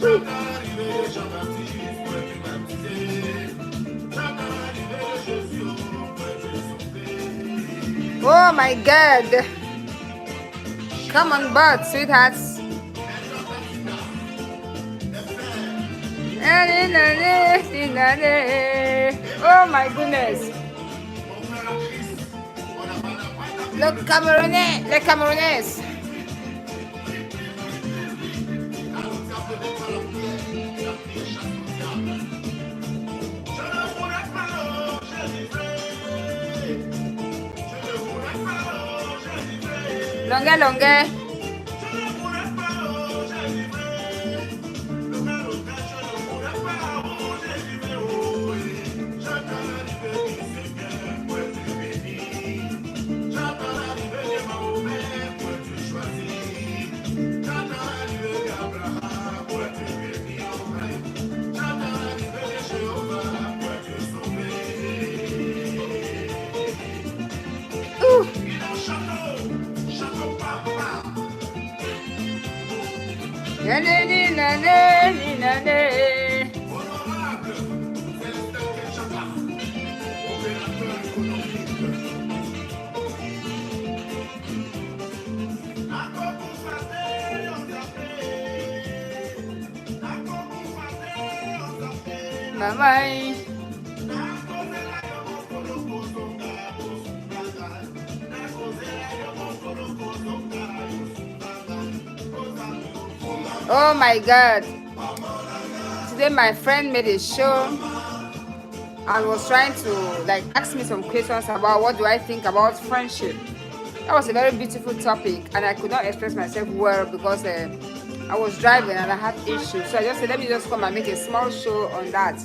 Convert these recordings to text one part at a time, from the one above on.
Oh my God. Come on, bud, sweethearts. Oh my goodness. Look, Cameroonais, les Camerounais. Longue, longue. Bye-bye. Oh my God. Today my friend made a show and was trying to like ask me some questions about what do I think about friendship. That was a very beautiful topic and I could not express myself well because I was driving and I had issues. So I just said, let me just come and make a small show on that.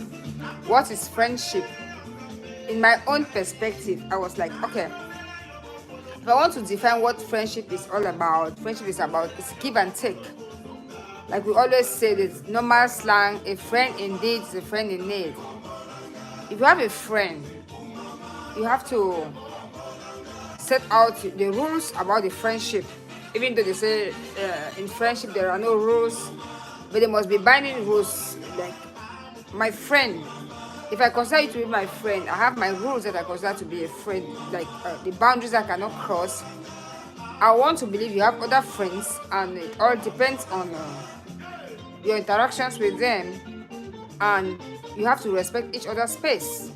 What is friendship? In my own perspective, I was like, okay, if I want to define what friendship is all about, friendship is about it's give and take. Like we always say, this normal slang, a friend indeed is a friend in need. If you have a friend, you have to set out the rules about the friendship. Even though they say in friendship there are no rules, but there must be binding rules. Like my friend, if I consider you to be my friend, I have my rules that I consider to be a friend, like the boundaries I cannot cross. I want to believe you have other friends, and it all depends on your interactions with them, and you have to respect each other's space,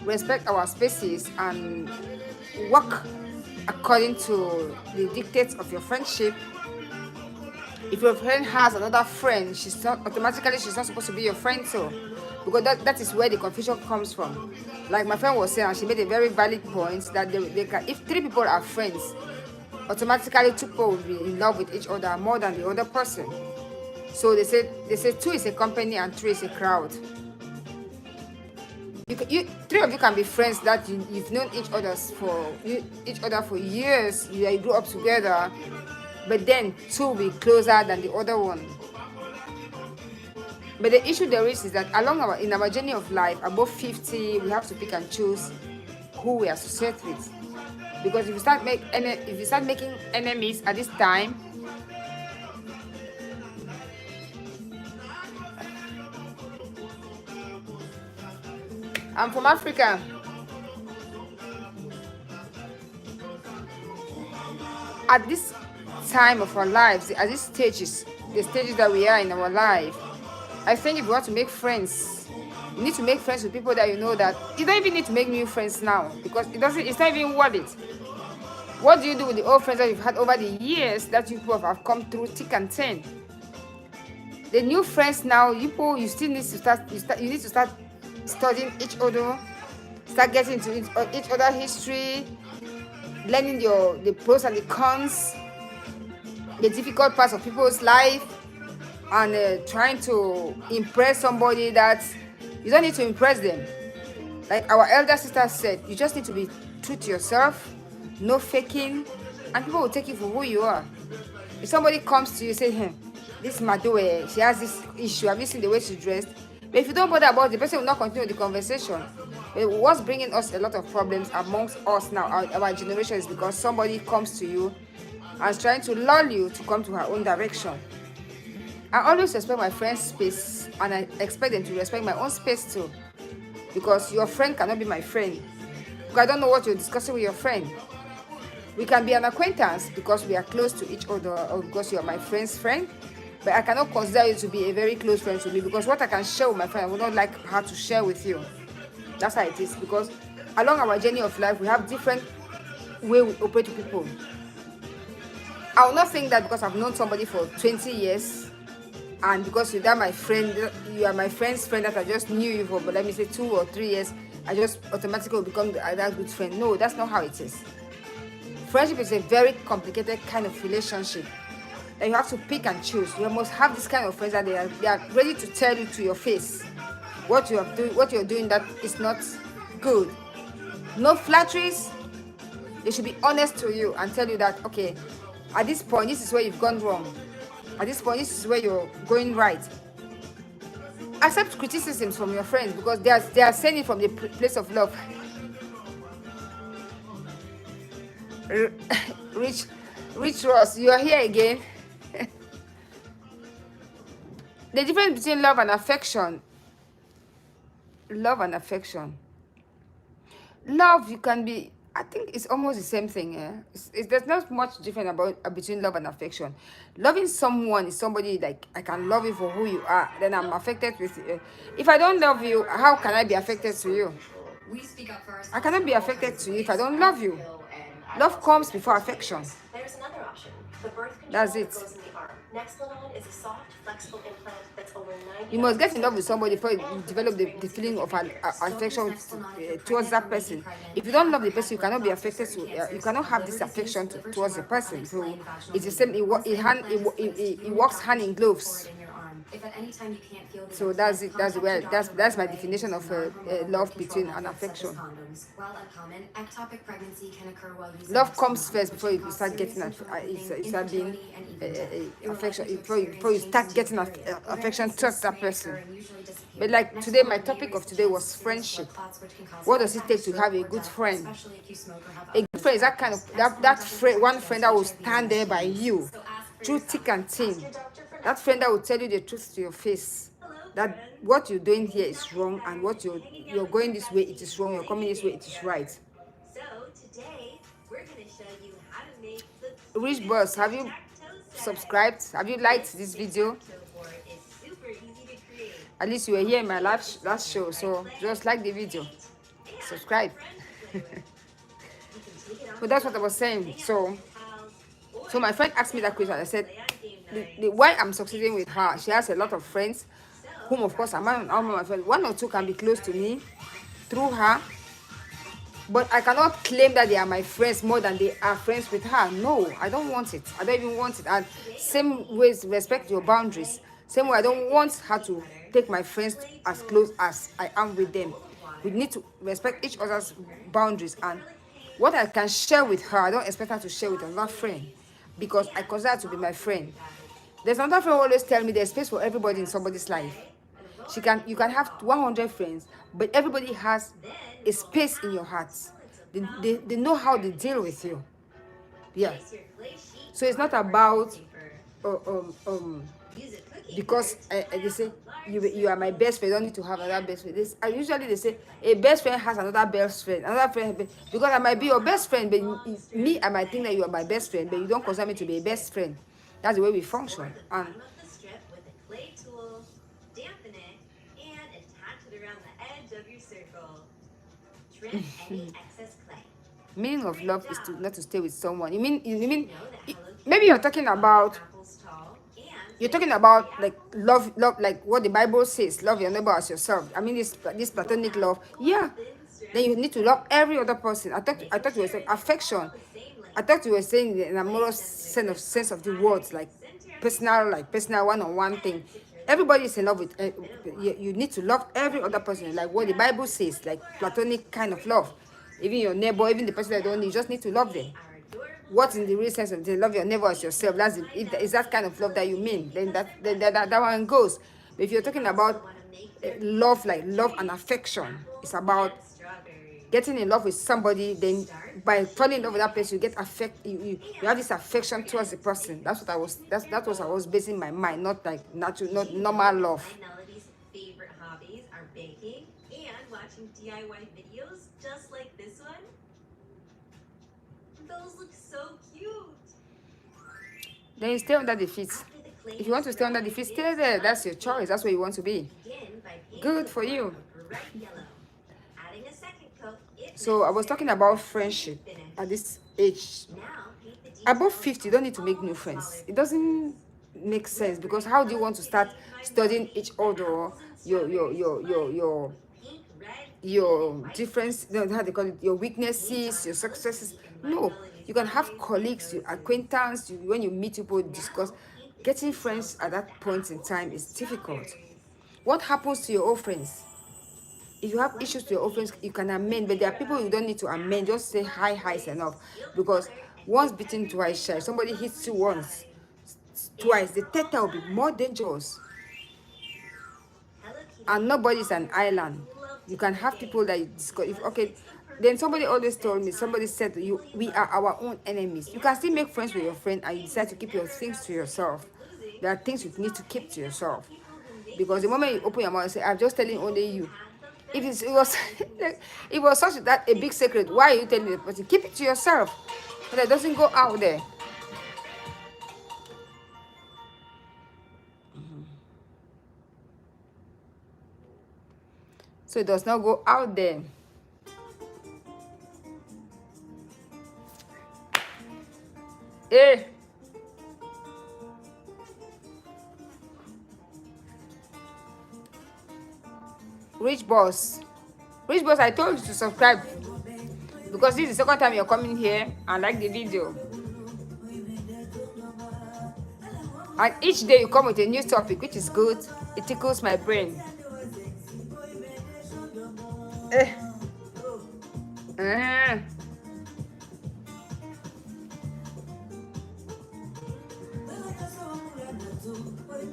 respect our spaces, and work according to the dictates of your friendship. If your friend has another friend, she's not supposed to be your friend too, because that is where the confusion comes from. Like my friend was saying, and she made a very valid point that they can, if 3 people are friends, automatically 2 people will be in love with each other more than the other person. So they say 2 is a company and 3 is a crowd. 3 of you can be friends that you've known each other for years. You grew up together, but then 2 will be closer than the other one. But the issue there is that in our journey of life, above 50, we have to pick and choose who we associate with. Because if you start making enemies at this time, I'm from Africa. At this time of our lives, at these stages, the stages that we are in our life, I think if you want to make friends, you need to make friends with people that you know that you don't even need to make new friends now, because it's not even worth it. What do you do with the old friends that you've had over the years that you people have come through thick and thin? The new friends now, you still need to start studying each other, start getting into each other's history, learning the pros and the cons, the difficult parts of people's life, and trying to impress somebody that you don't need to impress them. Like our elder sister said, you just need to be true to yourself, no faking, and people will take you for who you are. If somebody comes to you and say, hey, this Madoe, she has this issue, have you seen the way she's dressed? But if you don't bother about it, the person will not continue the conversation. But what's bringing us a lot of problems amongst us now, our generation, is because somebody comes to you and is trying to lull you to come to her own direction. I always respect my friend's space, and I expect them to respect my own space too. Because your friend cannot be my friend. Because I don't know what you're discussing with your friend. We can be an acquaintance because we are close to each other, or because you are my friend's friend. But I cannot consider you to be a very close friend to me, because what I can share with my friend, I would not like her to share with you. That's how it is. Because along our journey of life, we have different way we operate with people. I will not think that because I've known somebody for 20 years, and because you're my friend, you are my friend's friend, that I just knew you for, but let me say 2 or 3 years, I just automatically will become that good friend. No, that's not how it is. Friendship is a very complicated kind of relationship that you have to pick and choose. You must have this kind of friends that they are ready to tell you to your face what you're doing that is not good. No flatteries. They should be honest to you and tell you that, okay, at this point, this is where you've gone wrong. At this point, this is where you're going right. Accept criticisms from your friends, because they are saying it from the place of love. Rich Ross, you are here again. The difference between love and affection. Love and affection. Love, you can be, I think it's almost the same thing. There's not much different between love and affection. Loving someone is somebody like, I can love you for who you are, then I'm affected with you. If I don't love you, how can I be affected to you? I cannot be affected to you if I don't love you. Love comes before affection. There's another option. The birth control That's it. goes in the arm. Nexplanon is a soft, flexible implant that's over 90. You must get in love with somebody before you develop the feeling of an affection towards that person. If you don't love the person, you cannot be affected to. You cannot have this affection towards the person. So it's the same. It works hand in gloves. So that's it. That's my definition of love between an affection. Love comes first before you start getting being affection. Before you start getting affection towards that person. But like today, my topic of today was friendship. What does it take to have a good friend? A good friend is that kind of that friend, one friend that will stand there by you through thick and thin. That friend that will tell you the truth to your face. That what you're doing here is wrong, and what you're going this way, it is wrong. You're coming this way, it is right. So today we're going to show you how to make the Rich Boss, have you subscribed? Have you liked this video? At least you were here in my last show, so just like the video, subscribe. But that's what I was saying. So my friend asked me that question. I said, why I'm succeeding with her, she has a lot of friends, whom of course I'm my friends. One or two can be close to me through her, but I cannot claim that they are my friends more than they are friends with her. No, I don't want it. I don't even want it. And same ways, respect your boundaries. Same way, I don't want her to take my friends as close as I am with them. We need to respect each other's boundaries, and what I can share with her, I don't expect her to share with another friend, because I consider her to be my friend. There's another friend who always tell me there's space for everybody in somebody's life. You can have 100 friends, but everybody has a space in your heart. They know how they deal with you. Yeah. So it's not about because they say you are my best friend, you don't need to have another best friend. Usually they say a best friend has another best friend, because I might be your best friend, but I might think that you are my best friend, but you don't consider me to be a best friend. That's the way we function. And meaning of love is not to stay with someone. You mean maybe you're talking about like love, like what the Bible says, love your neighbor as yourself. I mean this platonic love. Yeah. Then you need to love every other person. I thought you were saying affection. I thought you were saying in a moral sense of the words, like personal one-on-one thing. Everybody is in love with. You need to love every other person, like what the Bible says, like platonic kind of love. Even your neighbor, even the person that don't need, you just need to love them. What's in the real sense of love your neighbor as yourself? Is that kind of love that you mean? Then that one goes. But if you're talking about love, like love and affection, it's about getting in love with somebody, then by falling in love with that person, you get you have this affection towards the person. That's what I was. That was I was basing my mind, not like natural, not normal love. My Melody's favorite hobbies are baking and watching DIY videos just like this one. Those look so cute. Then you stay under the feet. After the clay If you want to is stay under dry, the feet, stay it's there. time That's your to choice. paint. That's where you want to be. Begin by painting Good the for front you. a bright yellow. Adding a second coat if So I was talking about friendship at this age. Now paint the Above details 50, you don't need to make all new friends. smaller. It doesn't make sense because how do you want to start studying each other, your Pink, red, your difference, how they call it, your weaknesses, your successes? No, you can have colleagues, your acquaintance. When you meet people, discuss. Getting friends at that point in time is difficult. What happens to your old friends? If you have issues to your old friends, you can amend, but there are people you don't need to amend. Just say hi is enough, because once bitten, twice shy. Somebody hits you once, twice, the third time will be more dangerous. And nobody's an island. You can have people that you discuss. If okay, then somebody always told me, somebody said to you, we are our own enemies. You can still make friends with your friend, and you decide to keep your things to yourself. There are things you need to keep to yourself, because the moment you open your mouth and say, I'm just telling only you, if it was like, it was such that a big secret, why are you telling the person? Keep it to yourself, but it doesn't go out there. So it does not go out there. Eh. Rich boss. Rich boss, I told you to subscribe, because this is the second time you're coming here and like the video. And each day you come with a new topic, which is good. It tickles my brain. Eh.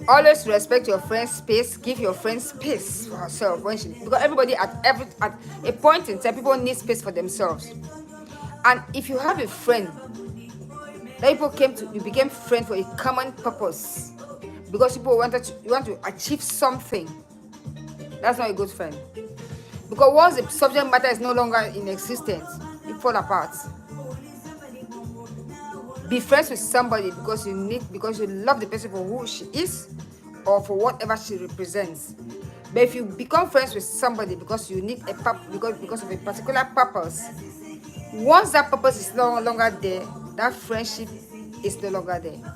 Always respect your friend's space. Give your friend space for herself because everybody at a point in time, people need space for themselves. And if you have a friend that you became friends for a common purpose, because you want to achieve something, that's not a good friend. Because once the subject matter is no longer in existence, you fall apart. Be friends with somebody because you love the person for who she is or for whatever she represents. But if you become friends with somebody because you need because of a particular purpose, once that purpose is no longer there, that friendship is no longer there.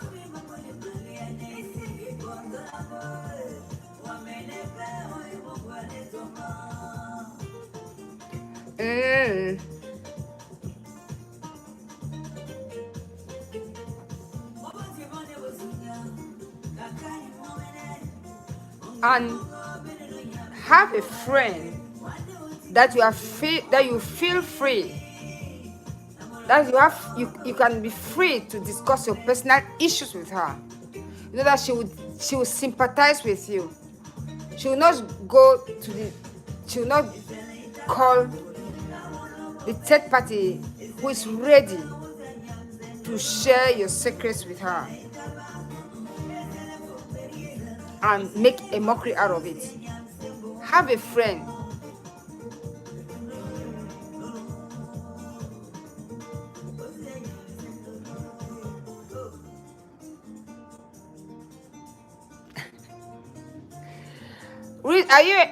And have a friend that you feel free, that you can be free to discuss your personal issues with her. You know that she will sympathize with you. She will not call the third party who is ready to share your secrets with her and make a mockery out of it. Have a friend.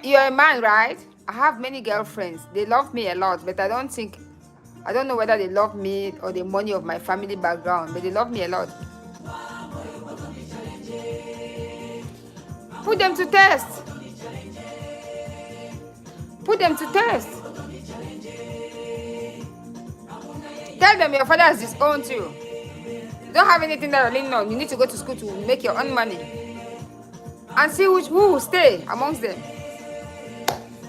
You're a man, right? I have many girlfriends. They love me a lot, but I don't know whether they love me or the money of my family background, but they love me a lot. Put them to test. Put them to test. Tell them your father has disowned you. You don't have anything that you're leaning on. You need to go to school to make your own money. And see who will stay amongst them.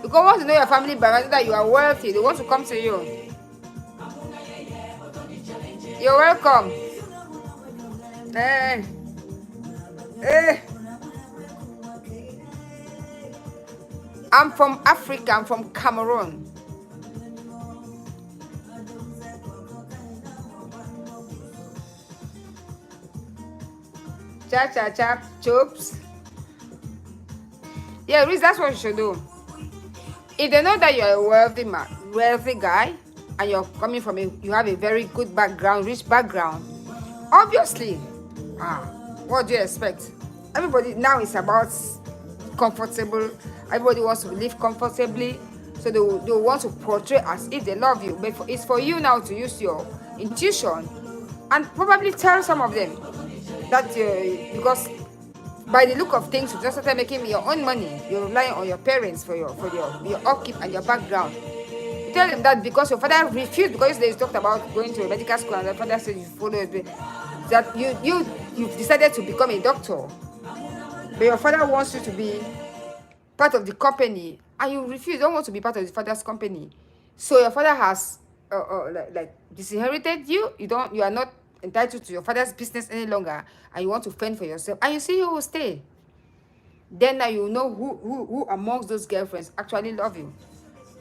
Because once you know your family background, that you are wealthy, they want to come to you. You're welcome. I'm from Africa. I'm from Cameroon. Cha cha cha chops. Yeah, Reese, that's what you should do. If they know that you're a wealthy man, wealthy guy, and you're coming from you have a very good background, rich background, obviously, what do you expect? Everybody now is about comfortable. Everybody wants to live comfortably, so they want to portray as if they love you. But it's for you now to use your intuition and probably tell some of them that because by the look of things, you just started making your own money. You're relying on your parents for your upkeep and your background. You tell them that because your father refused, because they talked about going to a medical school and the father said you follow it, that you've decided to become a doctor, but your father wants you to be part of the company and you refuse, don't want to be part of the father's company. So your father has like disinherited you. You are not entitled to your father's business any longer, and you want to fend for yourself, and you see you will stay. Then now you know who amongst those girlfriends actually love you,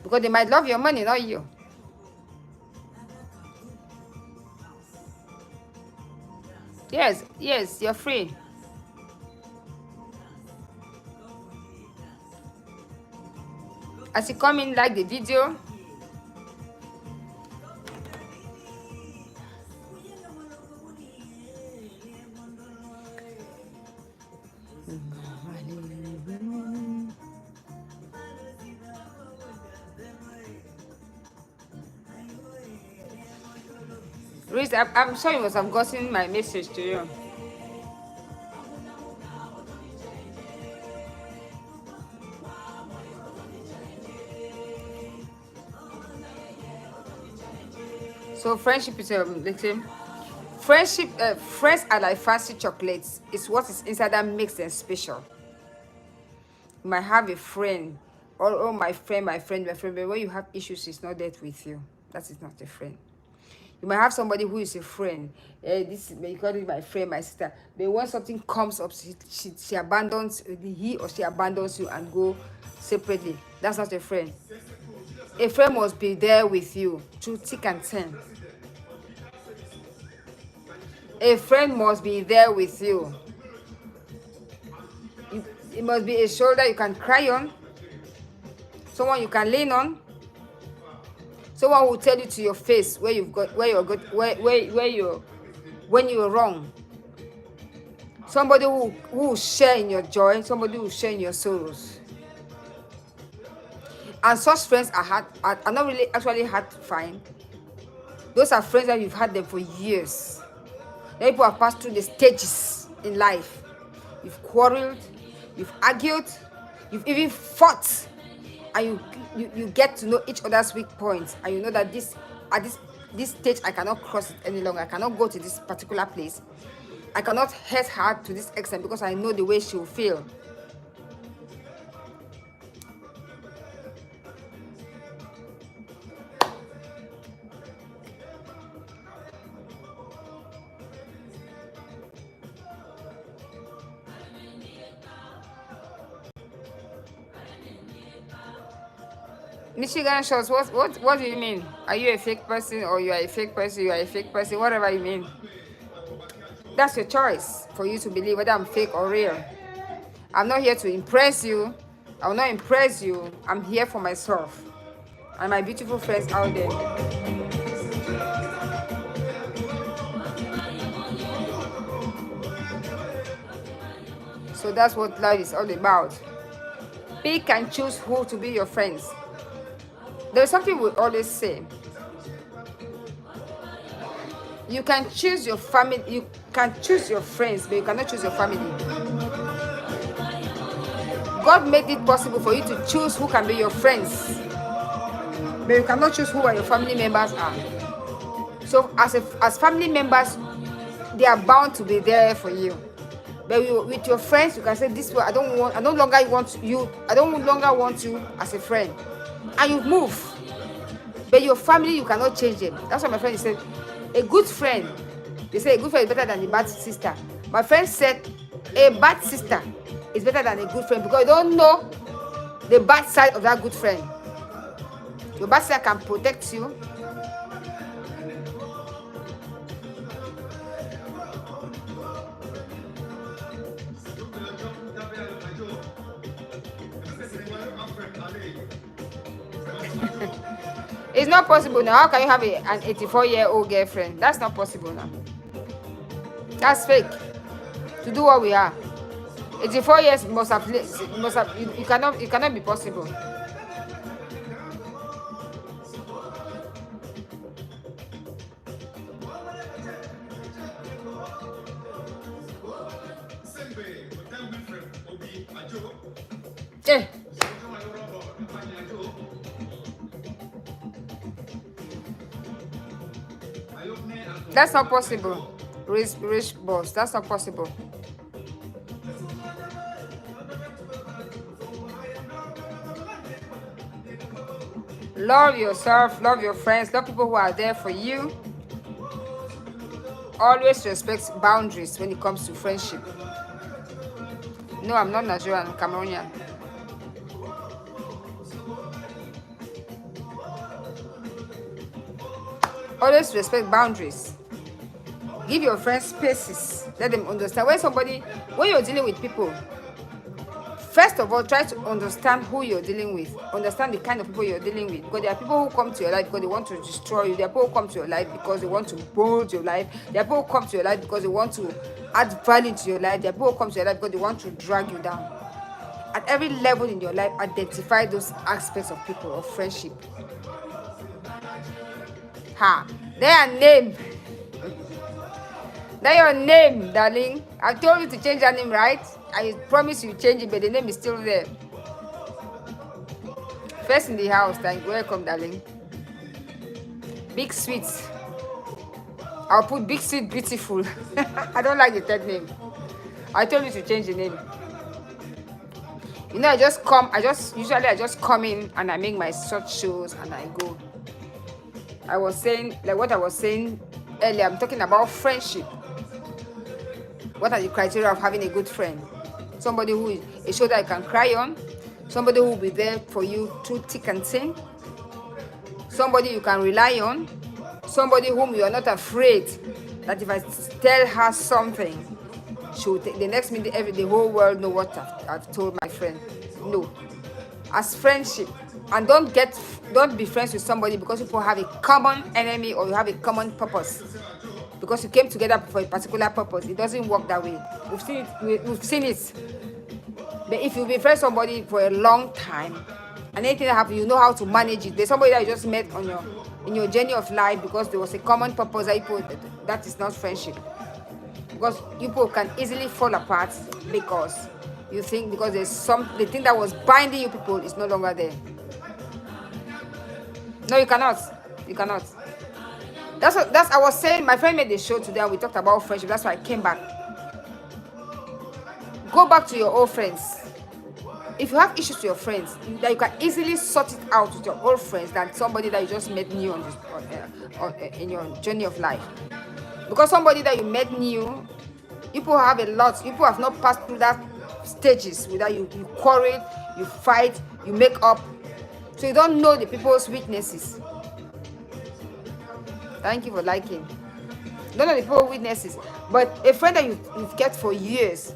because they might love your money, not you. Yes, you're free. As you come in, like the video. Reese, I'm sure you must have gotten my message to you. So friendship is the same. Friendship, friends are like fancy chocolates. It's what is inside that makes them special. You might have a friend, or oh my friend, but when you have issues, it's not there with you. That is not a friend. You might have somebody who is a friend. This you call it my friend, my sister. But when something comes up, she abandons, he or she abandons you and go separately. That's not a friend. A friend must be there with you through thick and thin. A friend must be there with you. It must be a shoulder you can cry on, someone you can lean on, someone who will tell you to your face when you're wrong. Somebody who will share in your joy, somebody who will share in your sorrows. And such friends are not really actually hard to find. Those are friends that you've had them for years. People have passed through the stages in life. You've quarreled, you've argued, you've even fought, and you get to know each other's weak points, and you know that at this stage I cannot cross it any longer. I cannot go to this particular place. I cannot hurt her to this extent because I know the way she will feel. Michigan shots, what do you mean? Are you a fake person, or you are a fake person, you are a fake person, whatever you mean? That's your choice for you to believe whether I'm fake or real. I'm not here to impress you. I will not impress you. I'm here for myself and my beautiful friends out there. So that's what life is all about. Pick and choose who to be your friends. There's something we always say. You can choose your family, you can choose your friends, but you cannot choose your family. God made it possible for you to choose who can be your friends, but you cannot choose who your family members are. So as family members, they are bound to be there for you. But with your friends, you can say, this way, I no longer want you as a friend. And you move. But your family, you cannot change them. That's what my friend said. A good friend, they say a good friend is better than a bad sister. My friend said a bad sister is better than a good friend because you don't know the bad side of that good friend. Your bad side can protect you. It's not possible now. How can you have an 84-year-old girlfriend? That's not possible now. That's fake. To do what we are. 84 years must have you cannot be possible. Eh. That's not possible. Rich boss. That's not possible. Love yourself, love your friends, love people who are there for you. Always respect boundaries when it comes to friendship. No, I'm not Nigerian, I'm Cameroonian. Always respect boundaries. Give your friends spaces. Let them understand. When you're dealing with people, first of all, try to understand who you're dealing with. Understand the kind of people you're dealing with. Because there are people who come to your life because they want to destroy you. There are people who come to your life because they want to build your life. There are people who come to your life because they want to add value to your life. There are people who come to your life because they want to drag you down. At every level in your life, identify those aspects of people, of friendship. Their name. That's your name, darling. I told you to change your name, right? I promise you change it, but the name is still there. First in the house, thank you. Welcome, darling. Big Sweet. I'll put Big Sweet Beautiful. I don't like the third name. I told you to change the name. You know, I just come in and I make my short shows and I go. I was saying, like what I was saying earlier, I'm talking about friendship. What are the criteria of having a good friend? Somebody who is a shoulder you can cry on. Somebody who will be there for you through thick and thin. Somebody you can rely on. Somebody whom you are not afraid that if I tell her something, she will take the next minute, the whole world know what I've told my friend. No. As friendship. And don't be friends with somebody because you have a common enemy or you have a common purpose. Because you came together for a particular purpose. It doesn't work that way. We've seen it. But if you be friends with somebody for a long time, and anything that happens, you know how to manage it. There's somebody that you just met in your journey of life because there was a common purpose that is not friendship. Because people can easily fall apart because there's the thing that was binding you people is no longer there. No, you cannot. You cannot. That's I was saying. My friend made a show today and we talked about friendship. That's why I came back. Go back to your old friends. If you have issues with your friends, that you can easily sort it out with your old friends than somebody that you just met new in your journey of life. Because somebody that you met new, people have a lot. People have not passed through that stages without you quarrel, you fight, you make up. So you don't know the people's weaknesses. Thank you for liking. You don't know the people's weaknesses. But a friend that you've kept for years,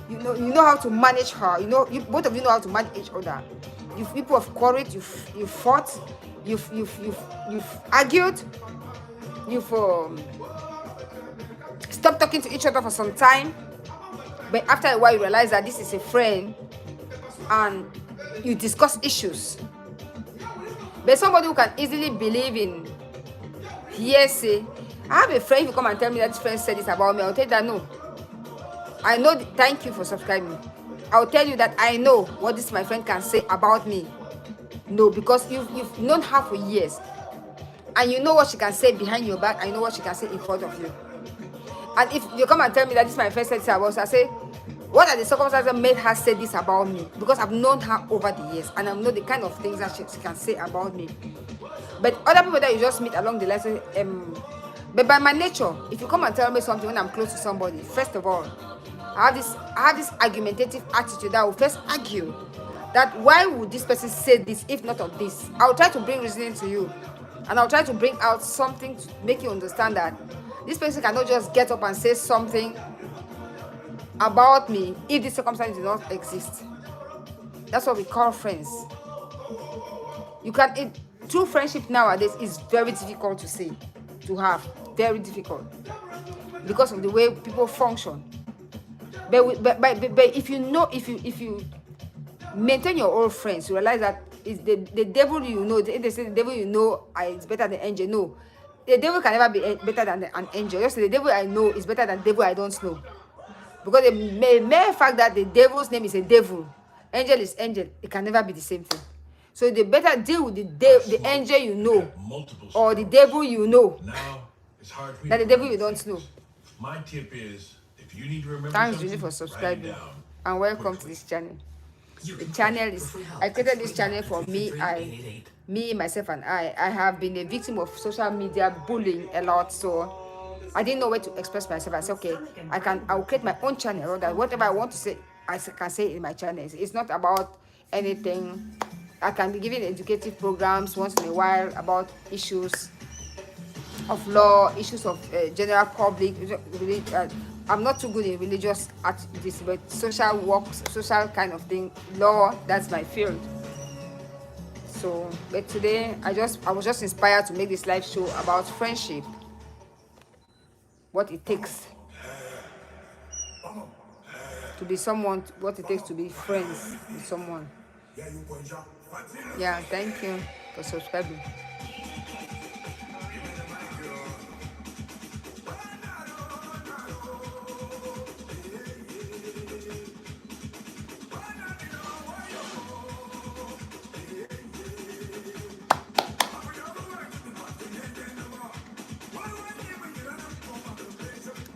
you know how to manage her. Both of you know how to manage each other. People have quarreled, you've fought, you've argued, you've stopped talking to each other for some time. But after a while, you realize that this is a friend, and you discuss issues. But somebody who can easily believe in hearsay. I have a friend, if you come and tell me that this friend said this about me, I'll tell you that no. I know, thank you for subscribing. I'll tell you that I know what this my friend can say about me. No, because you've known her for years. And you know what she can say behind your back, and you know what she can say in front of you. And if you come and tell me that this my friend said this about, I say, what are the circumstances that made her say this about me? Because I've known her over the years, and I know the kind of things that she can say about me. But other people that you just meet along the line, but by my nature, if you come and tell me something when I'm close to somebody, first of all, I have this argumentative attitude that I will first argue that why would this person say this if not of this? I'll try to bring reasoning to you, and I'll try to bring out something to make you understand that this person cannot just get up and say something about me if this circumstance does not exist. That's what we call friends. true friendship nowadays is very difficult to say, to have, very difficult, because of the way people function. But if you know, if you maintain your old friends, you realize that it's the devil you know. They say the devil you know is better than angel. No, the devil can never be better than an angel. Just the devil I know is better than the devil I don't know. Because the mere fact that the devil's name is a devil, angel is angel, it can never be the same thing. So they better deal with the angel you know, or the devil you know, than the devil you don't know. My tip is, if you need to remember Thanks something, Julie for write it subscribing, down and welcome to quickly. this channel. The channel is, I created this channel for me, myself, and I have been a victim of social media bullying a lot, so I didn't know where to express myself. I said, okay, I'll create my own channel, or that whatever I want to say, I can say in my channel. It's not about anything. I can be giving educative programs once in a while about issues of law, issues of general public. I'm not too good in religious activities, but social work, social kind of thing, law, that's my field. So, but today I was just inspired to make this live show about friendship, what it takes to be someone, what it takes to be friends with someone. Yeah, thank you for subscribing.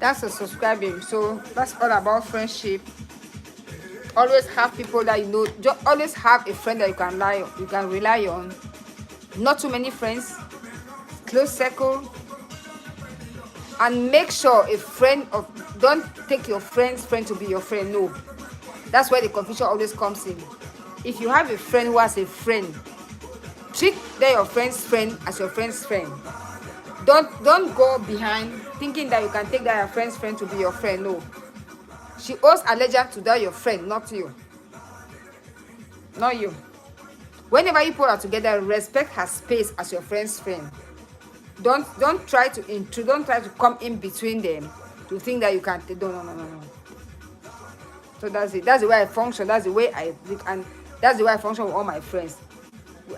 That's for subscribing. So that's all about friendship. Always have people that you know. Just always have a friend that you can rely on. Not too many friends, close circle, and make sure a friend of, don't take your friend's friend to be your friend. No, that's where the confusion always comes in. If you have a friend who has a friend, treat your friend's friend as your friend's friend. Don't go behind thinking that you can take that your friend's friend to be your friend. No, she owes allegiance to that your friend, not you. Not you. Whenever you put her together, respect her space as your friend's friend. Don't try to intrude. Don't try to come in between them to think that you can. No. So that's it. That's the way I function. That's the way that's the way I function with all my friends.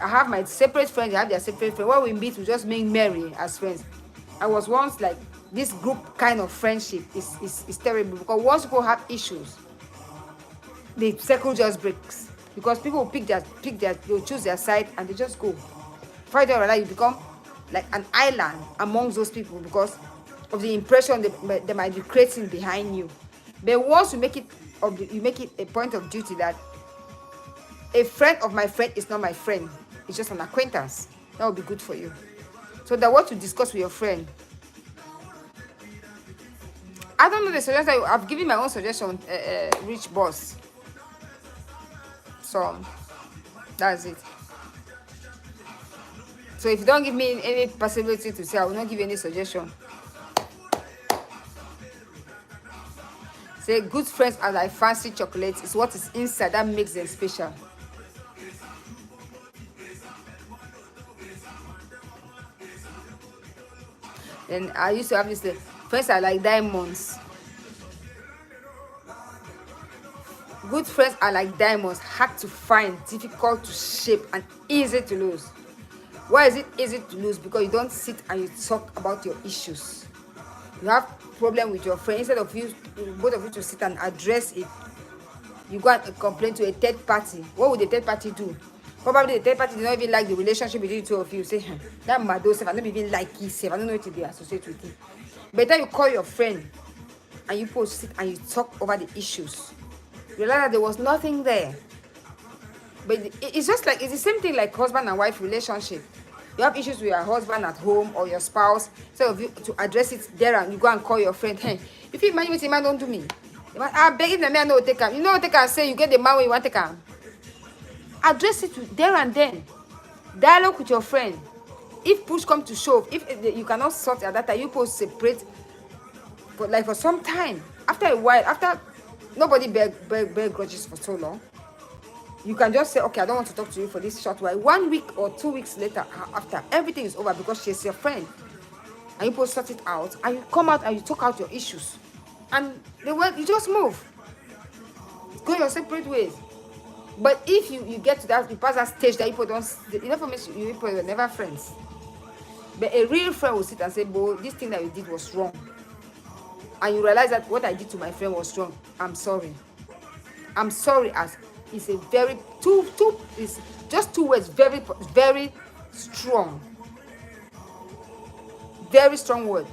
I have my separate friends. I have their separate friends. When we meet, we just make merry as friends. I was once like, this group kind of friendship is terrible, because once people have issues, the circle just breaks, because people they'll choose their side and they just go. Before you realize, you become like an island amongst those people because of the impression they might be creating behind you. But once you make it a point of duty that a friend of my friend is not my friend, it's just an acquaintance, that will be good for you. So that what you discuss with your friend, I don't know the suggestion. I've given my own suggestion, rich boss. So that's it. So if you don't give me any possibility to say, I will not give you any suggestion. Say good friends are like fancy chocolates. It's what is inside that makes them special. And I used to have this, friends are like diamonds. Good friends are like diamonds, hard to find, difficult to shape, and easy to lose. Why is it easy to lose? Because you don't sit and you talk about your issues. You have problem with your friend, instead of you, both of you to sit and address it, you go and complain to a third party. What would the third party do? Probably the third party did not even like the relationship between the two of you. Say, that Mado self, I don't even like his self. I don't know what to be associated with him. Better you call your friend and you both sit and you talk over the issues. You realize that there was nothing there. But it's just like, it's the same thing like husband and wife relationship. You have issues with your husband at home or your spouse. So if you to address it there, and you go and call your friend, hey, if you imagine what the man don't do me, I beg if the man no take him. You know what take him say, you get the man where you want to take him. Address it there and then. Dialogue with your friend. If push come to shove, if you cannot sort at that time, you both separate for some time. After a while, after nobody bear grudges for so long. You can just say, okay, I don't want to talk to you for this short while. 1 week or 2 weeks later, after everything is over, because she's your friend, and you both sort it out, and you come out and you talk out your issues, and you just move, go your separate ways. But if you get to that, you pass that stage that people don't, for me, you people were never friends. But a real friend will sit and say, "Bo, this thing that you did was wrong," and you realize that what I did to my friend was wrong. I'm sorry. I'm sorry. As it's a very is just 2 words, very very strong, very strong word,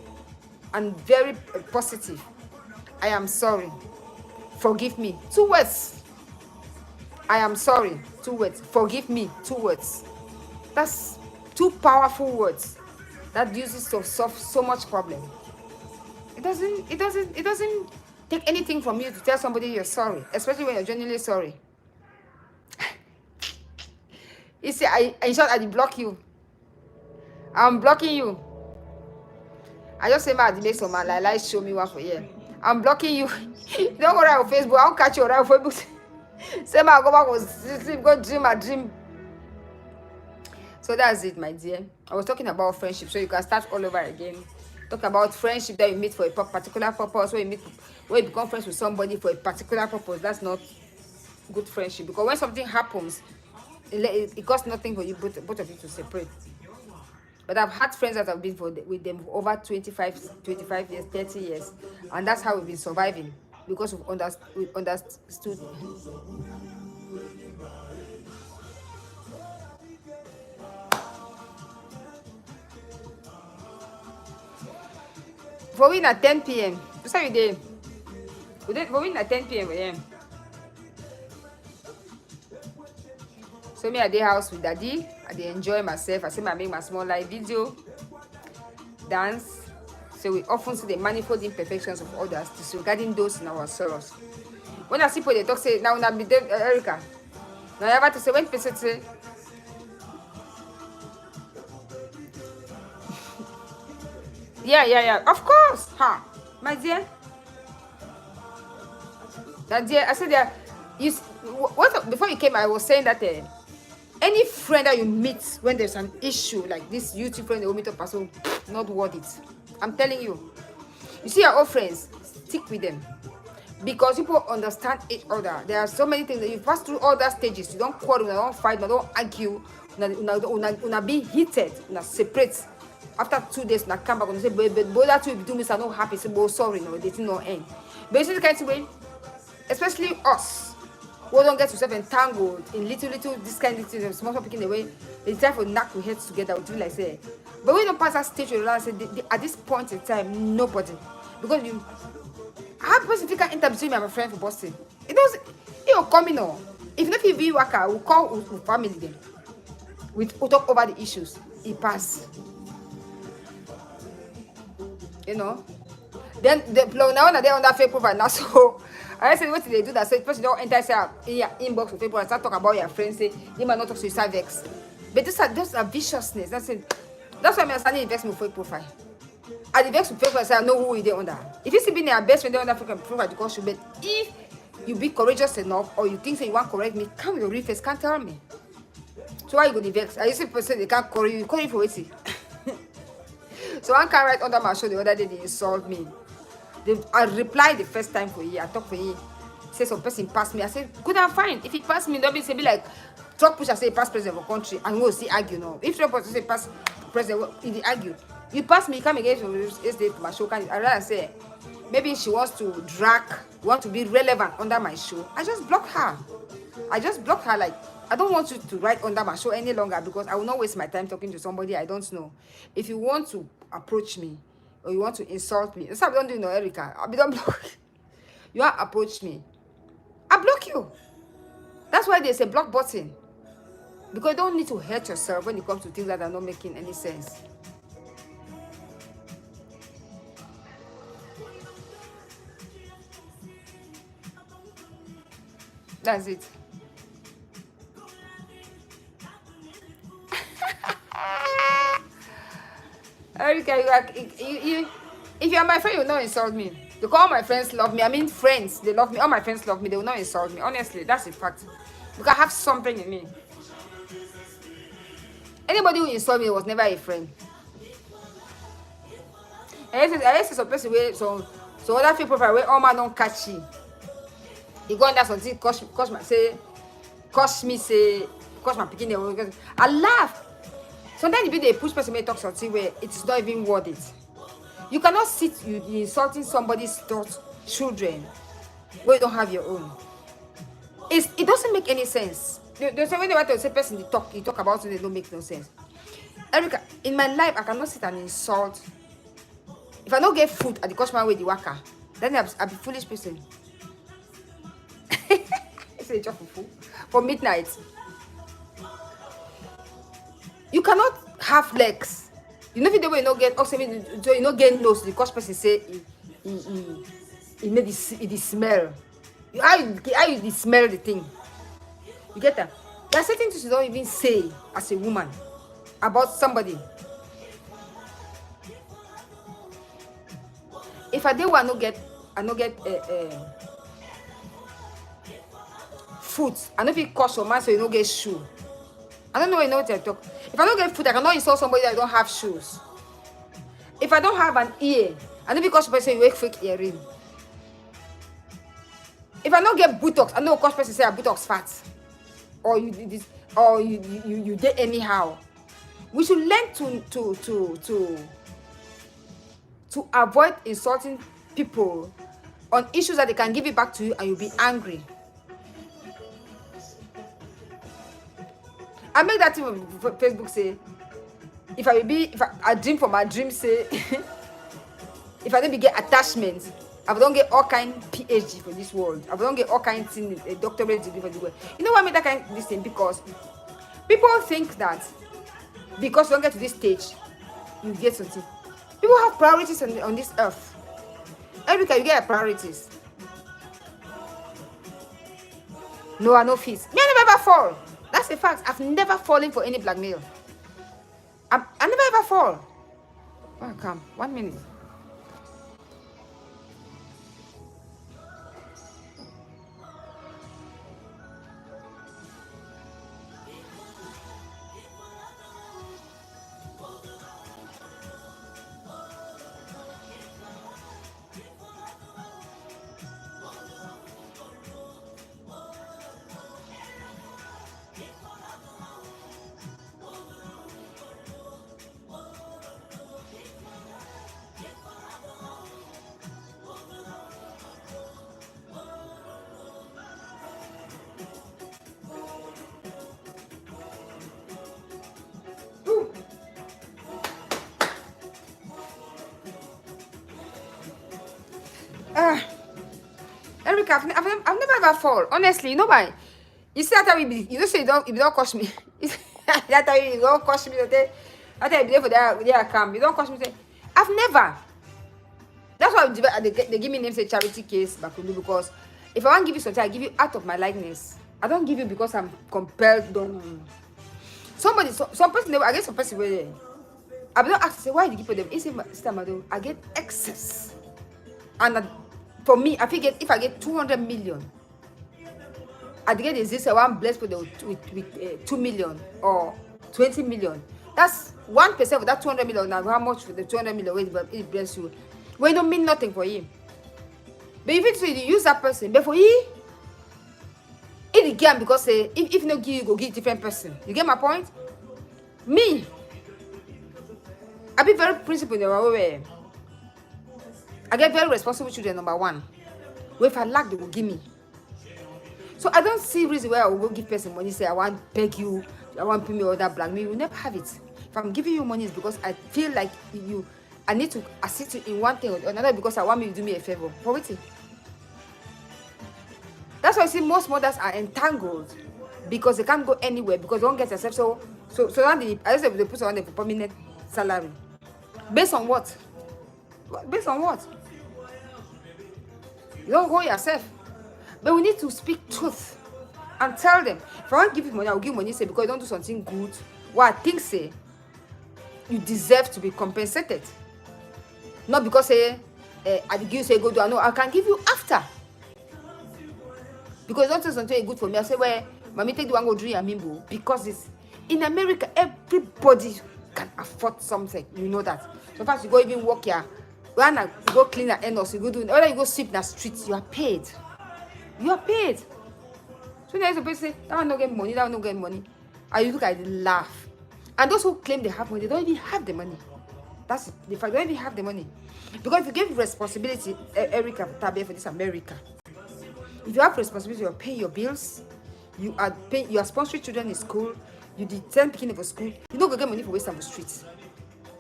and very positive. I am sorry. Forgive me. 2 words. I am sorry. 2 words. Forgive me. 2 words. That's 2 powerful words that uses to solve so much problem. It doesn't take anything from you to tell somebody you're sorry, especially when you're genuinely sorry. You see, in short, I block you. I'm blocking you. I just say my advice on my like show me one for here. I'm blocking you. Don't go around on Facebook. I'll catch you around Facebook. Say my go back and sleep, go dream a dream. So that's it, my dear. I was talking about friendship, so you can start all over again. Talk about friendship that you meet for a particular purpose, where you become friends with somebody for a particular purpose. That's not good friendship, because when something happens, it costs nothing for you both of you to separate. But I've had friends that have been with them for over 25 years, 30 years, and that's how we've been surviving, because we've understood. For we at 10 p.m. That's how we did. For we at 10 p.m. Yeah. So me at the house with daddy. I dey enjoy myself. I say I make my small live video, dance. So we often see the manifold imperfections of others, disregarding those in our sorrows. When I see people they talk say now be Erica. Now I have to say when person say yeah. Of course, my dear. I said that before you came, I was saying that any friend that you meet when there's an issue like this, YouTube friend, they will meet up person, not worth it. I'm telling you. You see your old friends, stick with them, because people understand each other. There are so many things that you pass through all that stages. You don't quarrel, you don't fight, you don't argue, you be heated, you separate. After 2 days, you come back and say, but that will be doing this, I'm not happy. Say, but sorry, no, they didn't know end. But it's the kind of way, especially us, we don't get yourself entangled in little this kind of things, small picking away. It's time for knock your heads together, we do like say. But we don't pass that stage, you realize at this point in time, nobody, because you have specific interview between me and my friend for Boston. It doesn't. You're coming on. If not, if you work out, we'll call with family then. We'll talk over the issues. It pass. You know. Then now they're on that fake profile now. So I said, what did they do that? So the person don't enter in your inbox with people and start talking about your friends. Say they might not talk to you, start vex. But those are viciousness. That's it. That's why I'm starting investment fake profile. I the vex with fake profile. I know who they under. If you see being their best friend, they under fake profile because you. But if you be courageous enough, or you think you want to correct me, come with your real face. Can't tell me. So why you go the vex? I used to person they can't call you. You call you for waiting. So one can write under my show the other day they insult me. I replied the first time for you. I talk for you. Say some person pass me. I say good and fine. If he pass me, don't be like truck push. I say pass president of a country and we'll see argue now. If truck push say pass president, if they argue, you pass me, come again to my show. I rather say maybe she wants to want to be relevant under my show. I just block her. Like I don't want you to write under my show any longer, because I will not waste my time talking to somebody I don't know. If you want to approach me or you want to insult me, that's how I don't do, Erica. I don't block. You want to approach me, I block you. That's why there's a block button, because you don't need to hurt yourself when it comes to things that are not making any sense. That's it. Erica, if you are my friend, you will not insult me. Because all my friends love me. I mean, friends, they love me. All my friends love me. They will not insult me. Honestly, that's a fact. because I have something in me. Anybody who insult me was never a friend. I used to supposed to wait so other people where all man don't catch you. You go under something cost me say cost my picking them. I laugh. Sometimes if they push person may talk something where it's not even worth it. You cannot sit you insulting somebody's children where you don't have your own. It doesn't make any sense. There's something about to say person you talk about it, they don't make no sense. Erica, in my life I cannot sit and insult. If I don't get food at the customer with the worker, then I'll be foolish person. It's a job for food for midnight. You cannot have legs. You know if the way you don't get oxygen, so you don't get nose. The cost person say he made the smell. How you smell the thing? You get that? There are certain things you don't even say as a woman about somebody. If I did want to get food, I know if it costs your man so you don't get shoe. I don't know what I talk. If I don't get food, I cannot insult somebody that don't have shoes. If I don't have an ear, I know because person you wear fake earring. If I don't get buttocks, I know because person say a buttocks fat, or you did anyhow. We should learn to avoid insulting people on issues that they can give it back to you and you'll be angry. I make that thing on Facebook say, if I dream for my dream say, if I don't be get attachments, I don't get all kind PhD for this world. I don't get all kind of thing, a doctorate degree for the world. You know why I make that kind of this thing? Because people think that because you don't get to this stage, you get something. People have priorities on this earth. Erica, you get priorities. No, I no fees. Me, I never ever fall. That's a fact. I've never fallen for any blackmail. I never ever fall. Oh, come. 1 minute. Erica, I've never ever fall. Honestly, you know why? You see that time you don't say you don't cost me. That time you don't cost me. That time you there for their camp. You don't cost me. I've never. That's why they give me names a charity case Bakulu, because if I want to give you something, I give you out of my likeness. I don't give you because I'm compelled. Some person I get some person where I don't ask say why did you give them? He say, Sister Mado, I get excess. And for me, if I get 200 million, I get is this one blessed with 2 million or 20 million. That's 1% of that 200 million. Now, how much for the 200 million it bless you? Well, it don't mean nothing for him. But if you use that person, but for you, it can because if no give you go give different person. You get my point? Me, I be very principled in the way. I get very responsible children, number one. Well, if I lack, they will give me. So I don't see reason why I will go give person money, say I want beg you, I want pay me all that black. Me, you will never have it. If I'm giving you money, it's because I feel like I need to assist you in one thing or another because I want you to do me a favor. For waiting. That's why I see most mothers are entangled because they can't go anywhere because they don't get yourself. So now I just say they put on the permanent salary. Based on what? Based on what? You don't go yourself. But we need to speak truth and tell them. If I want to give you money, I'll give money, say, because you don't do something good. What I think, say, you deserve to be compensated. Not because, say, I give you, say, go do, I know, I can give you after. Because you don't do something good for me. I say, well, Mommy take the one go drink amimbo because it's in America. Everybody can afford something. You know that. So fast you go even work here. When you go clean at end or you go do whether you go sweep the streets, you are paid. You are paid. So now people say that one no get money, that one no get money. And you look at it, laugh. And those who claim they have money, they don't even have the money. That's the fact. They don't even have the money. Because if you give responsibility, Erica Tabe for this America. If you have responsibility, you are paying your bills, you are sponsoring children in school, you did 10 picking for school, you don't go get money for waste on the streets.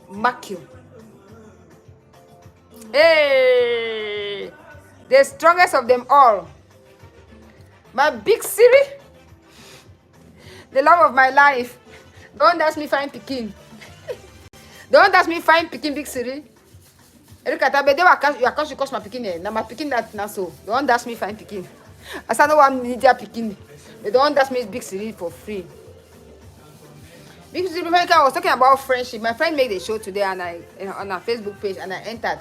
Mark you. Hey, the strongest of them all. My big Siri, the love of my life. Don't ask me fine picking. Don't ask me fine picking big Siri. Erika Tabe, they were you cost my picking. Now my picking that now so. Don't ask me fine picking. I said no one need their picking. They don't ask me big Siri for free. Big Siri, I was talking about friendship. My friend made a show today and on our Facebook page and I entered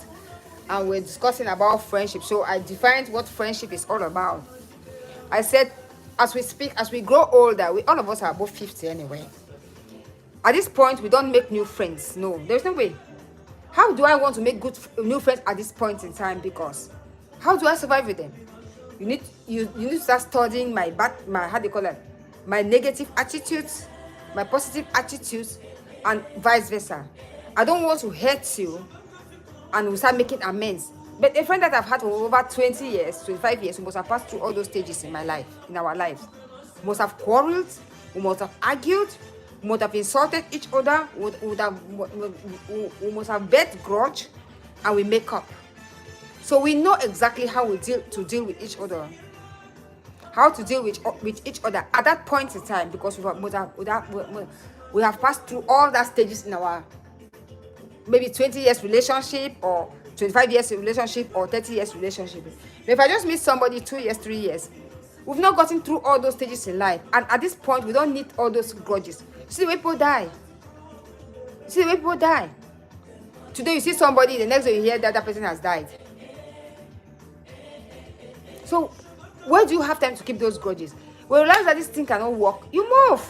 and we're discussing about friendship. So I defined what friendship is all about. I said, as we speak, as we grow older, all of us are above 50 anyway. At this point, we don't make new friends. No, there's no way. How do I want to make new friends at this point in time? Because how do I survive with them? You need to start studying my how do you call it? My negative attitudes, my positive attitudes, and vice versa. I don't want to hurt you, and we start making amends. But a friend that I've had for over 20 years, 25 years, we must have passed through all those stages in our lives. We must have quarreled, we must have argued, we must have insulted each other, we must have bet grudge, and we make up. So we know exactly how we deal with each other. How to deal with each other at that point in time, because we have passed through all that stages in our maybe 20 years relationship or 25 years relationship or 30 years relationship. But if I just meet somebody 2 years, 3 years, we've not gotten through all those stages in life. And at this point, we don't need all those grudges. See the way people die. Today you see somebody, the next day you hear that person has died. So where do you have time to keep those grudges? When you realize that this thing cannot work, you move.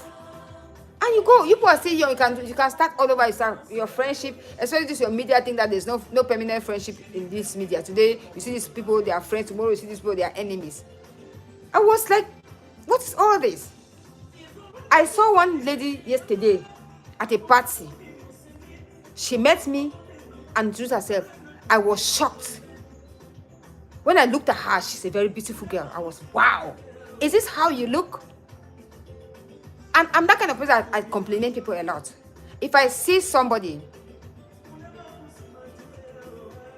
And you go. You people are still young. You can start all over your friendship, especially this your media thing that there's no permanent friendship in this media. Today you see these people, they are friends. Tomorrow you see these people, they are enemies. I was like, what is all this? I saw one lady yesterday at a party. She met me and introduced herself. I was shocked. When I looked at her, she's a very beautiful girl. I was, wow. Is this how you look? And I'm that kind of person I compliment people a lot. If I see somebody,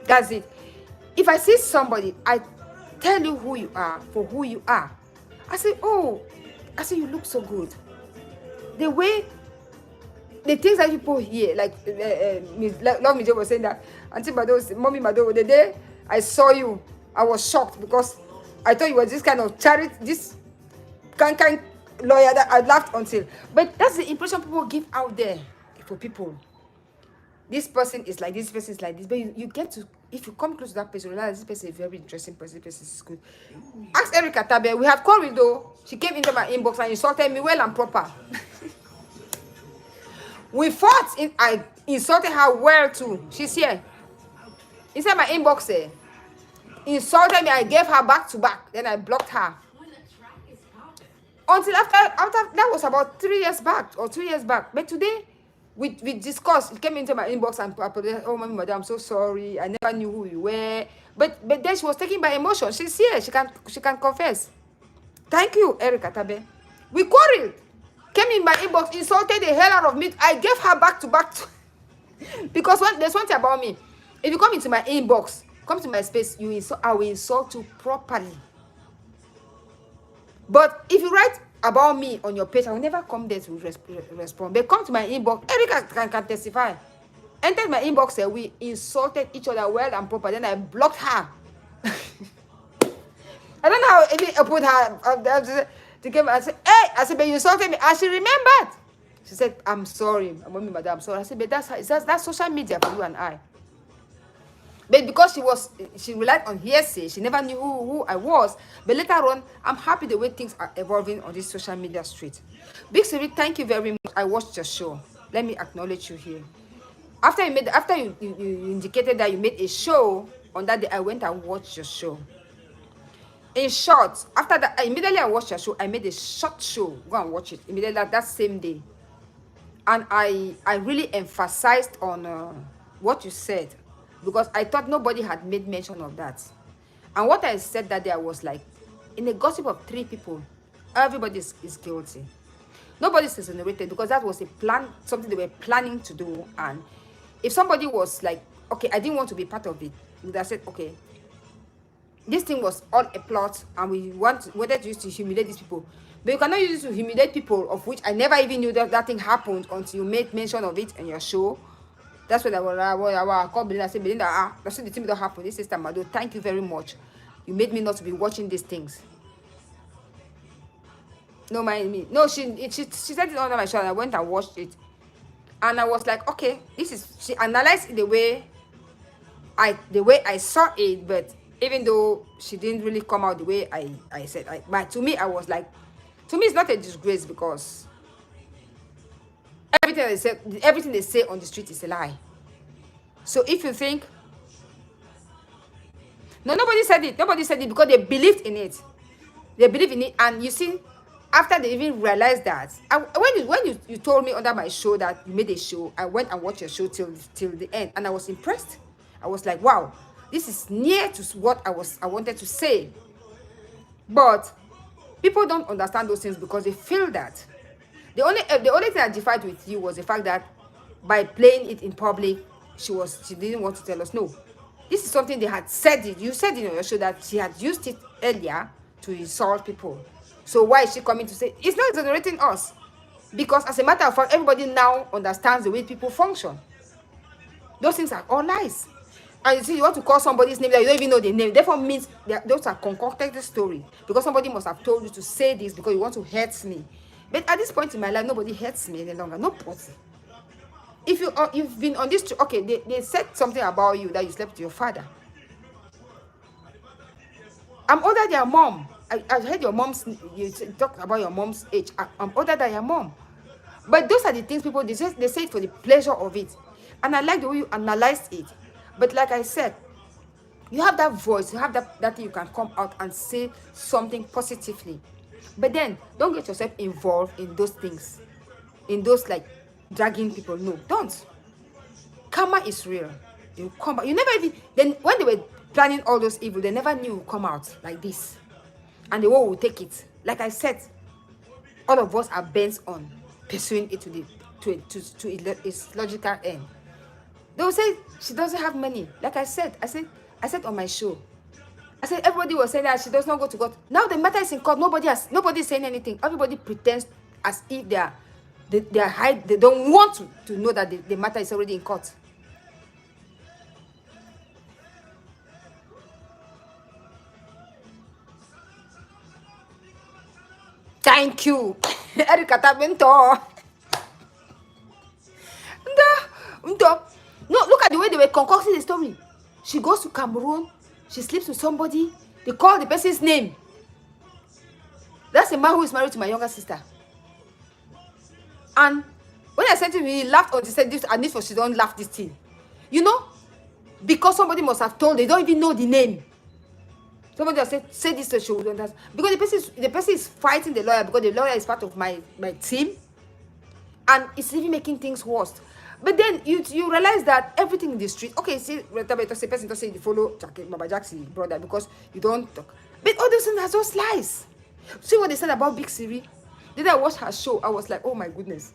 that's it. If I see somebody, I tell you who you are for who you are. I say, you look so good. The things that people hear, like Love Me Joe was saying that, Auntie Mado, Mommy Mado, the day I saw you, I was shocked because I thought you were this kind of charity, this kind lawyer that I laughed until. But that's the impression people give out there for people. This person is like this, person is like this. But you get to, if you come close to that person, you realize this person is a very interesting person, this person is good. Ask Erika Tabe, we have quarreled though. She came into my inbox and insulted me well and proper. We fought, I insulted her well too. She's here. Inside my inbox, insulted me, I gave her back to back. Then I blocked her. Until after that was about 3 years back or 2 years back. But today, we discussed. It came into my inbox and apologized. Oh, mommy, madam, I'm so sorry. I never knew who you were. But then she was taken by emotion. She's here. She can confess. Thank you, Erika Tabe. We quarreled. Came in my inbox, insulted the hell out of me. I gave her back to back. Because there's one thing about me. If you come into my inbox, come to my space, I will insult you properly. But if you write about me on your page, I will never come there to respond. But come to my inbox. Erika can testify. Entered my inbox, we insulted each other well and proper. Then I blocked her. I don't know how I put her. She came and said, hey, I said, but you insulted me. And she remembered. She said, I'm sorry. Mommy, madam, I'm sorry. I said, but that's social media for you and I. But because she relied on hearsay, she never knew who I was. But later on, I'm happy the way things are evolving on this social media street. Big Siri, thank you very much. I watched your show. Let me acknowledge you here. After you indicated that you made a show on that day, I went and watched your show. In short, after that, immediately I watched your show. I made a short show. Go and watch it immediately that same day. And I really emphasized on what you said, because I thought nobody had made mention of that. And what I said that day, I was like, in a gossip of 3 people, everybody is guilty. Nobody's exonerated, because that was a plan, something they were planning to do. And if somebody was like, okay, I didn't want to be part of it, they would have said, okay, this thing was all a plot, and we wanted to use to humiliate these people. But you cannot use it to humiliate people, of which I never even knew that thing happened until you made mention of it in your show. That's what I called Belinda. I said, Belinda, that's what the thing that happened. This sister Mado, thank you very much. You made me not to be watching these things. No, mind me. No, she said it under my show, and I went and watched it. And I was like, okay, she analyzed it the way I saw it, but even though she didn't really come out the way I said, but to me, I was like, to me, it's not a disgrace, because everything they say on the street is a lie. So if you think, no, nobody said it because they believed in it. They believe in it, and you see, after they even realized that, when you told me under my show that you made a show, I went and watched your show till the end, and I was impressed. I was like, wow, this is near to what I wanted to say. But people don't understand those things, because they feel that the only thing I defied with you was the fact that by playing it in public, she didn't want to tell us. No, this is something they had said. You said in your show that she had used it earlier to insult people. So why is she coming to say it's not exonerating us? Because as a matter of fact, everybody now understands the way people function. Those things are all lies. And you see, you want to call somebody's name that you don't even know the name. Therefore, means those are concocted story. Because somebody must have told you to say this because you want to hurt me. But at this point in my life, nobody hurts me any longer. Nobody. If you've been on this, okay, they said something about you that you slept with your father. I'm older than your mom. I heard you talked about your mom's age. I'm older than your mom. But those are the things people, they say it for the pleasure of it. And I like the way you analyzed it. But like I said, you have that voice, you have that thing you can come out and say something positively. But then, don't get yourself involved in those things. In those, like, dragging people. No, don't. Karma is real. You come back. You never even, then when they were planning all those evil, they never knew you would come out like this. And the world will take it. Like I said, all of us are bent on pursuing it to its logical end. They will say she doesn't have money. Like I said on my show. I said everybody was saying that she does not go to court. Now the matter is in court. Nobody is saying anything. Everybody pretends as if they don't want to know that the matter is already in court. Thank you. Erika Tabento. No, look at the way they were concocting the story. She goes to Cameroon. She sleeps with somebody. They call the person's name. That's the man who is married to my younger sister. And when I said to him, he laughed until he said, this, and this was, she don't laugh this thing. You know? Because somebody must have told, they don't even know the name. Somebody has said, say this to show. Because the person is fighting the lawyer, because the lawyer is part of my team. And it's even making things worse. But then you realize that everything in the street, okay, see, the person doesn't say you follow Baba Jackson brother because you don't talk. But all those things are just lies. See what they said about Big Siri? Then I watched her show, I was like, oh my goodness.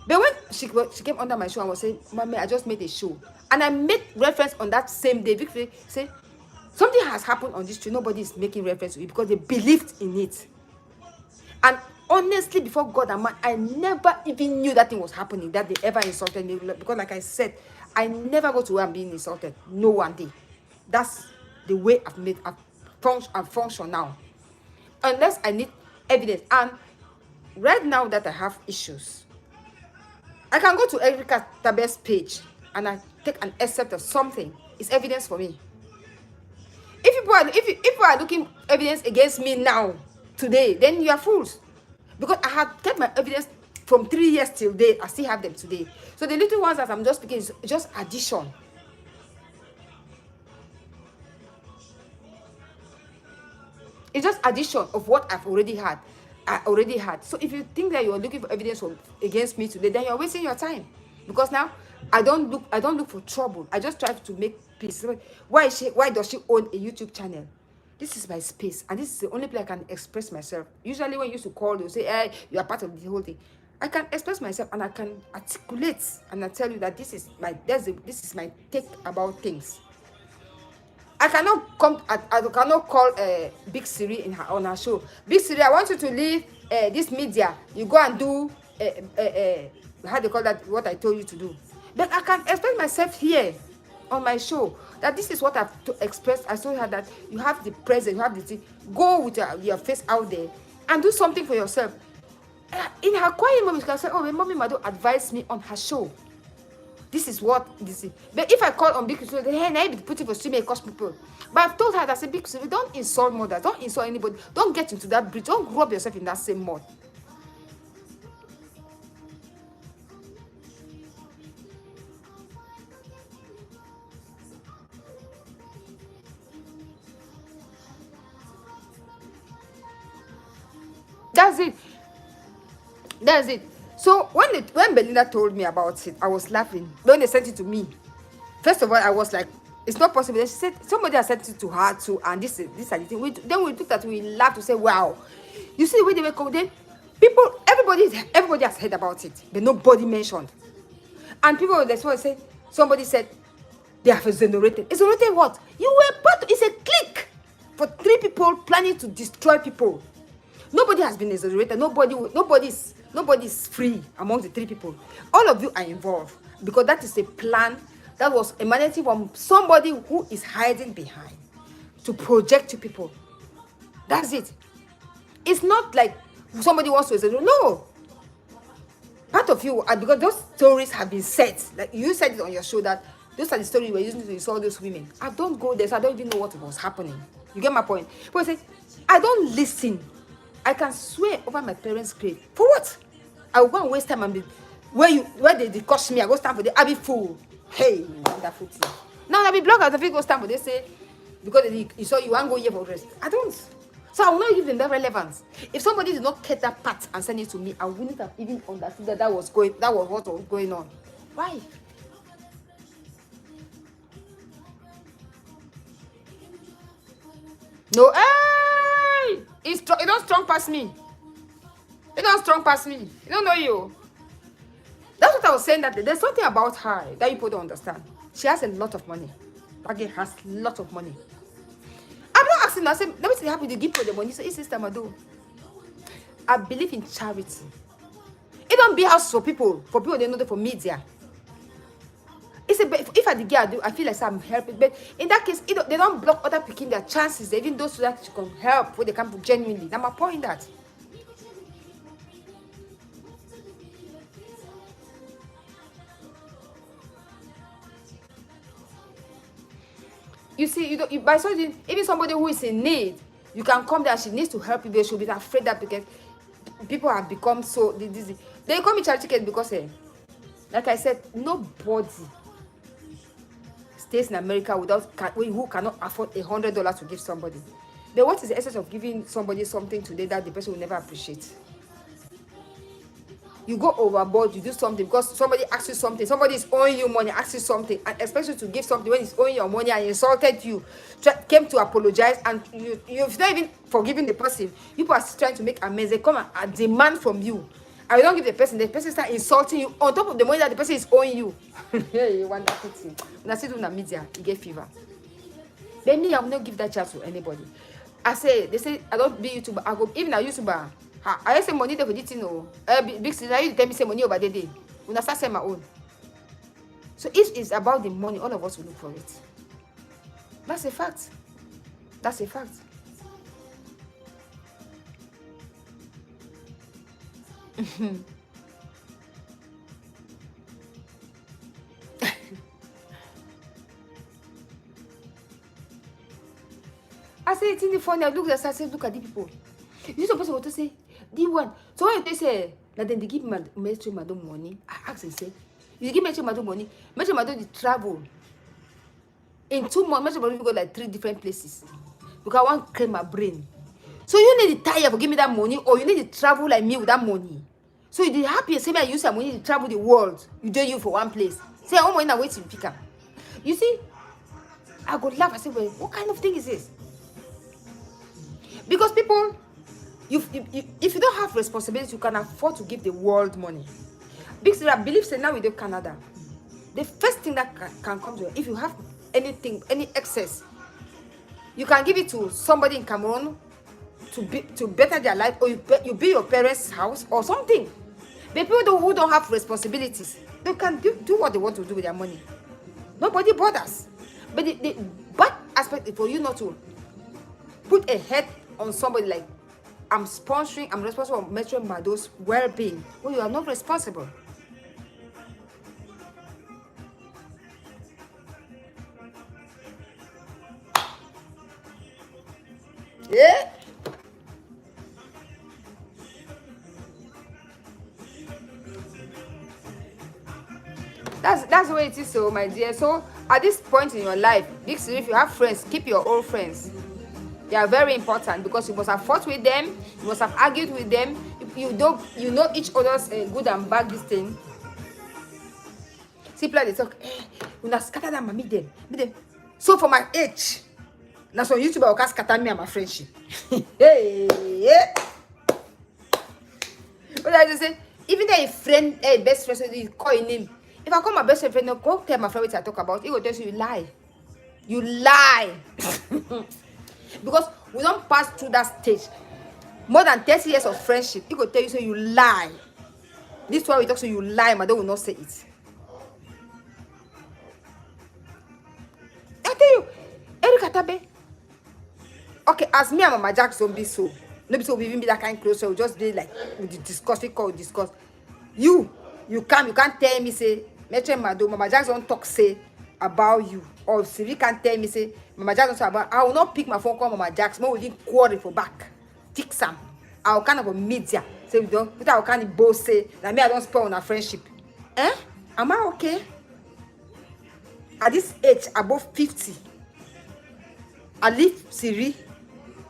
But when she came under my show and was saying, Mommy, I just made a show. And I made reference on that same day. Big Siri said, something has happened on this street, nobody is making reference to it because they believed in it. And honestly, before God and man, I never even knew that thing was happening, that they ever insulted me. Because like I said, I never go to where I'm being insulted. No one day. That's the way I've function now. Unless I need evidence. And right now that I have issues, I can go to Erika Tabe's page and I take an excerpt of something, it's evidence for me. If people are looking evidence against me now, today, then you are fools. Because I have kept my evidence from 3 years till date. I still have them today. So the little ones that I'm just speaking is just addition. It's just addition of what I've already had. I already had. So if you think that you're looking for evidence against me today, then you're wasting your time. Because now I don't look for trouble. I just try to make peace. Why does she own a YouTube channel? This is my space, and this is the only place I can express myself. Usually when you used to call, they'll say, hey, you are part of the whole thing. I can express myself and I can articulate and I tell you that this is my take about things. I cannot call Big Siri on her show. Big Siri, I want you to leave this media. You go and do how do you call that? What I told you to do. But I can express myself here on my show that this is what I've to express. I told her that you have the present, you have the thing. Go with your face out there and do something for yourself. In her quiet moments, she can say, "Oh, my mommy Mado advised me on her show. This is what this is." But if I call on Big Siri, hey, now you be putting for streaming cost people. But I've told her that I said, Big Siri, don't insult mothers, don't insult anybody, don't get into that bridge, don't rub yourself in that same mud. That's it. So when Belinda told me about it, I was laughing. When they sent it to me, first of all, I was like, it's not possible. Then she said somebody has sent it to her too, and this is the thing. Then we looked at, we laughed to say, wow. You see the way they were called. Then everybody has heard about it, but nobody mentioned. And people, that's why I said, somebody said they have exonerated. Exonerated what? You were part. It's a clique for 3 people planning to destroy people. Nobody has been exonerated. Nobody's free among the 3 people. All of you are involved because that is a plan that was emanating from somebody who is hiding behind to project to people. That's it. It's not like somebody wants to exonerate. No. Part of you, because those stories have been set. Like you said it on your show that those are the stories you were using to insult those women. I don't go there, so I don't even know what was happening. You get my point? But I say, I don't listen. I can swear over my parents' grave. For what? I will go and waste time and be where they curse me. I go stand for the Abbey fool. Hey, wonderful thing. Now I be bloggers. If you go stand for, they say because you saw you want go here for rest. I don't. So I will not give them that relevance. If somebody did not get that part and send it to me, I wouldn't have even understood that was what was going on. Why? No, hey! It don't strong past me. It don't strong past me. It don't know you. That's what I was saying, that there's something about her that people don't understand. She has a lot of money. That girl has a lot of money. I'm not asking her, I said, let me see happy to give her the money. So, sister Mado, I believe in charity. It don't be house for people they know that for media. If I the girl, I feel like I'm helping. But in that case, they don't block other picking their chances, even those that you can help where they come genuinely. Now my point that. You see, by something, even somebody who is in need, you can come there. She needs to help you. They should be afraid that because people have become so dizzy. They call me charity case because, like I said, nobody stays in America who cannot afford $100 to give somebody. But what is the essence of giving somebody something today that the person will never appreciate? You go overboard, you do something because somebody asks you something, somebody is owing you money, asks you something, and expects you to give something when he's owing your money and insulted you, came to apologize, and you've not even forgiven the person. People are trying to make amends. They come and demand from you. And you don't give the person start insulting you on top of the money that the person is owing you. Hey, wonderful thing. When I see in the media, you get fever. Then me, I will not give that chance to anybody. They say, I don't be YouTuber. I go, even a YouTuber. I say money there for this, you know. Big sister, you tell me say money over the day. When I start saying my own. So if it's about the money, all of us will look for it. That's a fact. That's a fact. getting the phone, I look at say, look at the people. You supposed to say, the one. So when they say, now then they give Metro Madam money, I ask and say, you give Metro Madam money, Metro Madam the travel. In 2 months, Metro Madam go like 3 different places. Because I want to clear my brain. So you need to tire for give me that money, or you need to travel like me with that money. So you the happiest, say I use some money to travel the world. You do you for one place. Say, oh my, now wait to pick up. You see, I go laugh. I say, well, what kind of thing is this? Because people, if you don't have responsibility, you can afford to give the world money. Because I believe, say now we do Canada, the first thing that can come to you, if you have anything, any excess, you can give it to somebody in Cameroon to better their life, or you build your parents' house or something. But people who don't have responsibilities, they can do what they want to do with their money. Nobody bothers. But the bad aspect is for you not to put a head on somebody like, I'm responsible for Metro Mado's well-being. Well, you are not responsible. Yeah. That's the way it is, so my dear. So at this point in your life, if you have friends, keep your old friends. They are very important, because you must have fought with them, you must have argued with them. If you know each other's good and bad this thing. See, people they talk, when I scatter them, meet them. So for my age, now so YouTube will scatter me and my friendship. Hey, yeah. But I just say, even a friend, a best friend, so you call him. If I call my best friend, no, go tell my friend what I talk about. He will tell you lie. You lie. Because we don't pass through that stage. More than 30 years of friendship, he will tell you, so you lie. This is why we talk, so you lie, Madam will not say it. I tell you, Eric Atabe. Okay, as me and Mama Jack don't be so. Maybe so we even be that kind of close, so we just be like, we discuss. You can't tell me, say, Metro Mado, Mama Jack don't talk, say, about you. Or Siri can't tell me, say, Mama Jack don't say about, I will not pick my phone call Mama Jack, more will quarrel for back. Fix them. I will kind of a media. Say, we don't, but I will kind of both say, that me, I don't spoil on our friendship. Am I okay? At this age, above 50, I leave Siri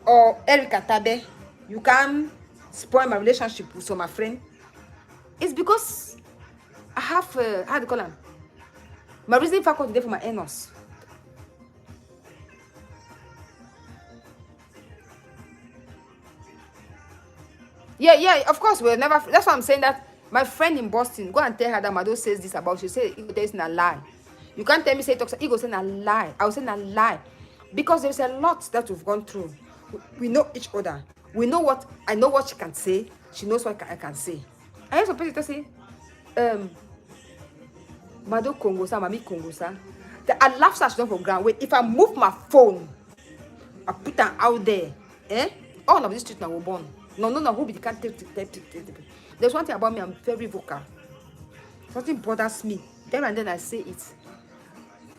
or Eric Atabe, you can spoil my relationship with my friend. It's because I have, how do you call them? My reasoning faculty there for my anus. Yeah, of course, we'll never, that's why I'm saying that my friend in Boston, go and tell her that Mado says this about you. Say, it's not a lie. You can't tell me, say, he go say a lie. I will say a lie. Because there's a lot that we've gone through. We know each other. We know what, I know what she can say. She knows what I can say. I hear some people to say, Mado Kongosa, Mami Kongosa. I laugh such down for ground. Wait, if I move my phone, I put them out there, all of these children were born. No, who be the can't take. There's one thing about me, I'm very vocal. Something bothers me. Then and then I say it.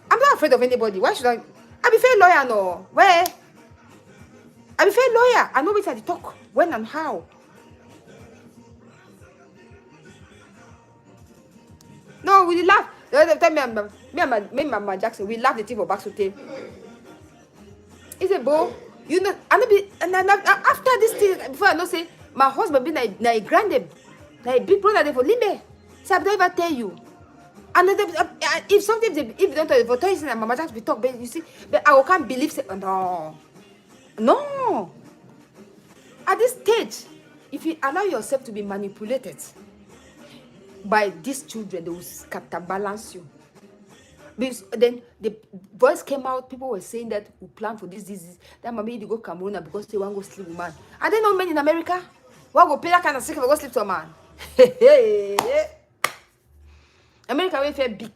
I'm not afraid of anybody. Why should I be fair lawyer, no? Where? I be fair lawyer. I know which I talk, when and how. No, we laugh. The other time, me and Mama Jackson, we laugh the thing for back to tail. It's a bow. You know, and after this thing, before I know, say, my husband be na a grande, na a big brother there for Limbe. So I don't ever tell you. And if sometimes, if you don't tell you, for tell you, say, Mama Jackson, we talk, but you see, but I can't believe, say, no. At this stage, if you allow yourself to be manipulated by these children, they will counterbalance you. Because then the voice came out, people were saying that we plan for this. That mommy they go Cameroon because they want to go sleep with man. I don't know men in America. Why go pay that kind of sick if I go sleep to a man? America will feel big.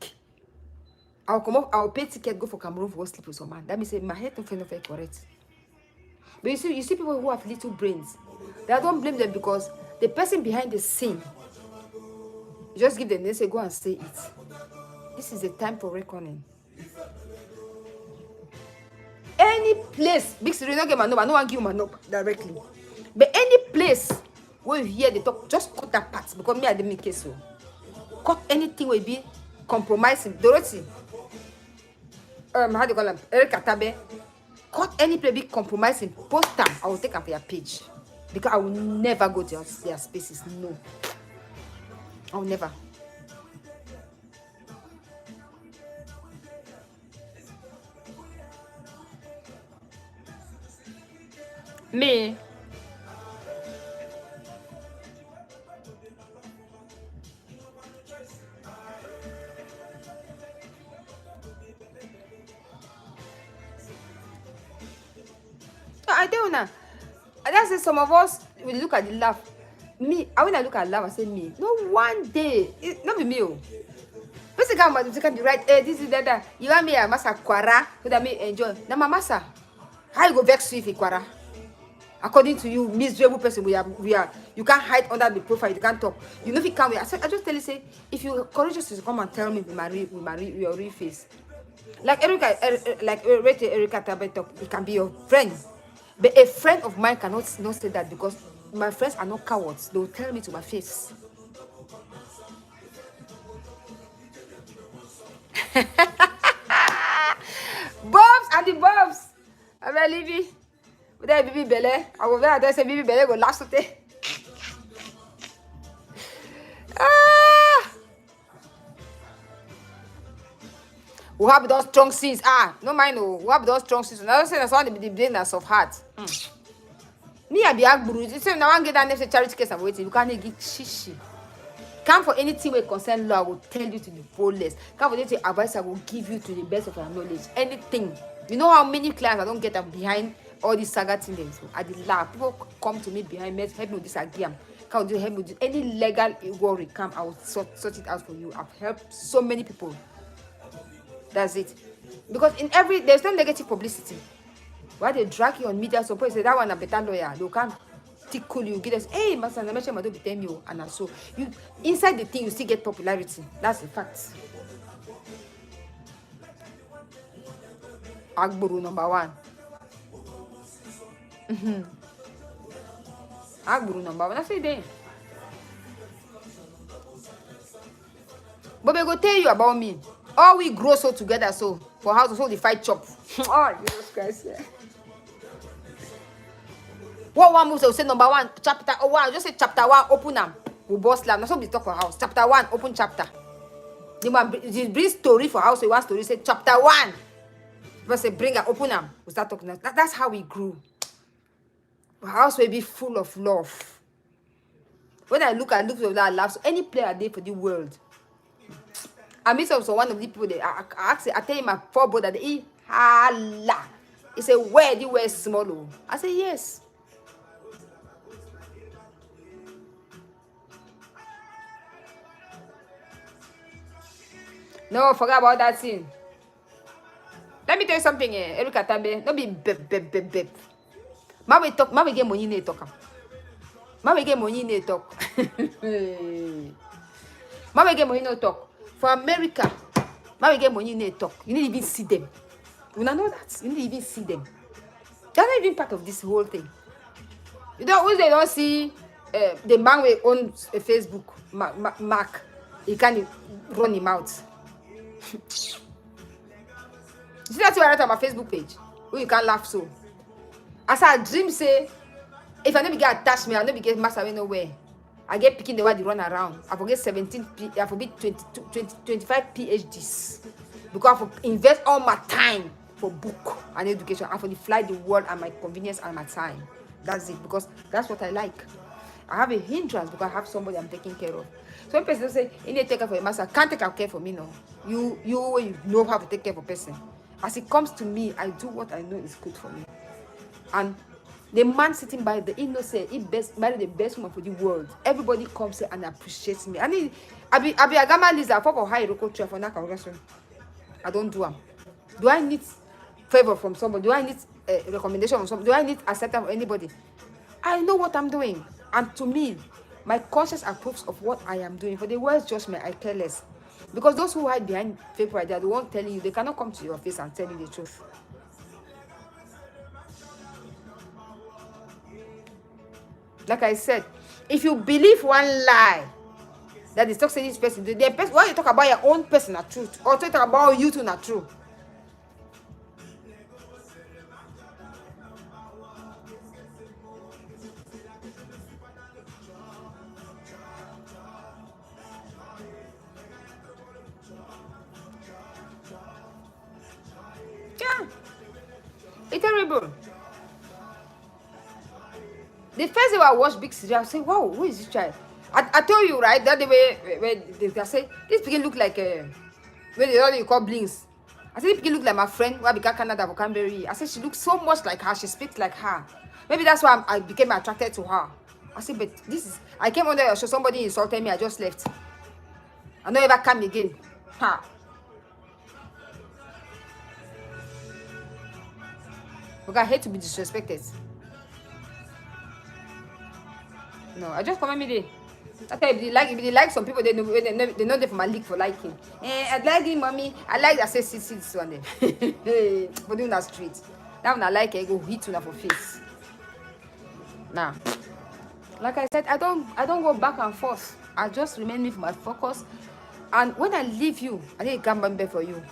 I'll come up, I'll pay ticket, go for Cameroon for go sleep with some man. That means my head don't feel correct. But you see people who have little brains. I don't blame them because the person behind the scene, you just give them, they say, go and say it. This is a time for reckoning. any place, big city, don't get my number, no one give my number directly. But any place where you hear the talk, just cut that part because me I didn't make it so. Cut anything will be compromising. Dorothy, how do you call them? Eric Atabe. Cut any place be compromising. Post them. I will take them for your page because I will never go to their spaces. No, I will never. Me. I don't know. That's it. Some of us will look at the laugh. Me, when I look at laugh, I say me. No one day, not be me. Basically, you can be right. This is that. You want me a massa kwara so that me enjoy. Now, my massa, how you go vex you if you kwara? According to you, miserable person, we are. You can't hide under the profile. You can't talk. You know if you can't. I just tell you, say, if you courageous to come and tell me your real face. Like Erica Tabe talk, it can be your friend. But a friend of mine cannot not say that because my friends are not cowards. They will tell me to my face. Bobs and the Bobs. I will leave you. But then Bibi Bele. I will there say Bibi Bele go last day. We have those strong scenes. No mind. No, we have those strong scenes. I don't say that's one the brainers of heart. Me, I be agburu. You say now one get that next charity case I'm waiting. You can't get shishi. Come for anything we concern law. I will tell you to the fullest. Come for anything advice I will give you to the best of our knowledge. Anything. You know how many clients I don't get them behind all these saga things. I did laugh. People come to me behind me, help me with this again. Can do help me with any legal worry? Come, I will sort it out for you. I've helped so many people. That's it. Because there's no negative publicity. Why they drag you on media support? Say that one a better lawyer. They can't tickle you. Get us, hey, Master, I'm not be telling you, and so you inside the thing you still get popularity. That's the fact. Agburu number 1. Agburu number 1. That's it then. But they go tell you about me. All we grow so together, so for how to hold the fight chop. Oh, Jesus Christ. Yeah. What one move say number 1 chapter? Oh wow, just say chapter 1 open them. We boss slam. That's what we talk for house. Chapter 1 open chapter. The man bring story for house. So one story say chapter 1. But say bring her open them. We start talking. That's how we grew. Our house will be full of love. When I look at that love, so any player there for the world. I meet also one of the people that I tell him my poor brother that he holla. He said, where do you wear small? I said, yes. No, forget about that thing. Let me tell you something, Erica Tabe. Don't be bep. Mama talk, mama get money in talk. Mama get money in talk. Mama get money no talk. For America, mama get money in talk. You need to even see them. You know that. You need to even see them. They're not even part of this whole thing. You don't. They don't see the man who owns a Facebook, Mark. He can't run him out. You see that's what I write on my Facebook page. Where you can't laugh so. As I dream say, if I never get attached me, I never get master away nowhere. I get picking the way they run around. I forget 17, I forget 25 PhDs. Because I for invest all my time for book and education. I for the fly the world and my convenience and my time. That's it. Because that's what I like. I have a hindrance because I have somebody I'm taking care of. So when person say, you need to take care for a master, can't take care for me, no. You know how to take care of a person. As it comes to me, I do what I know is good for me. And the man sitting by the innocent, he married the best woman for the world. Everybody comes here and appreciates me. I be a gamma lizard for high local chair for that congregation. I don't do them. Do I need favor from somebody? Do I need a recommendation from somebody? Do I need acceptance from anybody? I know what I'm doing. And to me, my conscience approves of what I am doing. For the world's judgment, I care less. Because those who hide behind fake pride, they are the ones telling you, they cannot come to your face and tell you the truth. Like I said, if you believe one lie that is talking this person, the person, when you talk about your own personal truth, or talk about you to not true. Yeah, it's terrible. The first day I watched Big City, I say, wow, who is this child? I told you, right, that the way where they say, this begin look like where the other you call Blinks. I said, this begin look like my friend who I became Canada for Canberra. I said, she looks so much like her, she speaks like her. Maybe that's why I became attracted to her. I said, but this is, I came under your show, somebody insulted me, I just left. I don't ever come again. Ha. Because I hate to be disrespected. No, I just comment me there. I tell you, if they like some people, they know them for my league for liking. I like it, mommy. I like that say sit this one there. For doing that street. That one I like it, go hit you for face. Now, like I said, I don't go back and forth. I just remain with my focus. And when I leave you, I need to come back for you.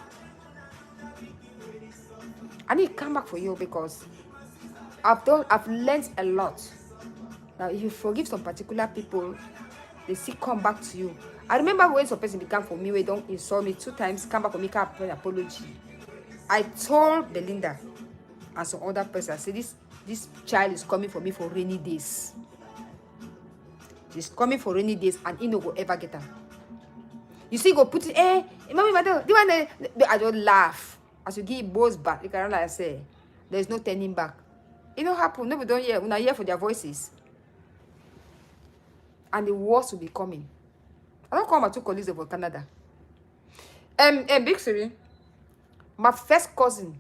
I need to come back for you because I've learned a lot. Now, if you forgive some particular people, they still come back to you. I remember when some person became for me, we don't insult me 2 times, come back for me, can an apology. I told Belinda and some other person, I said, this child is coming for me for rainy days. She's coming for rainy days and he no go ever get her. You see, go put it, mommy, madam, I don't laugh. As you give both back, you can like I say, there's no turning back. It don't happen. Nobody don't hear. When I hear for their voices. And the worst will be coming. I don't call my 2 colleagues over Canada. Big Siri, my first cousin,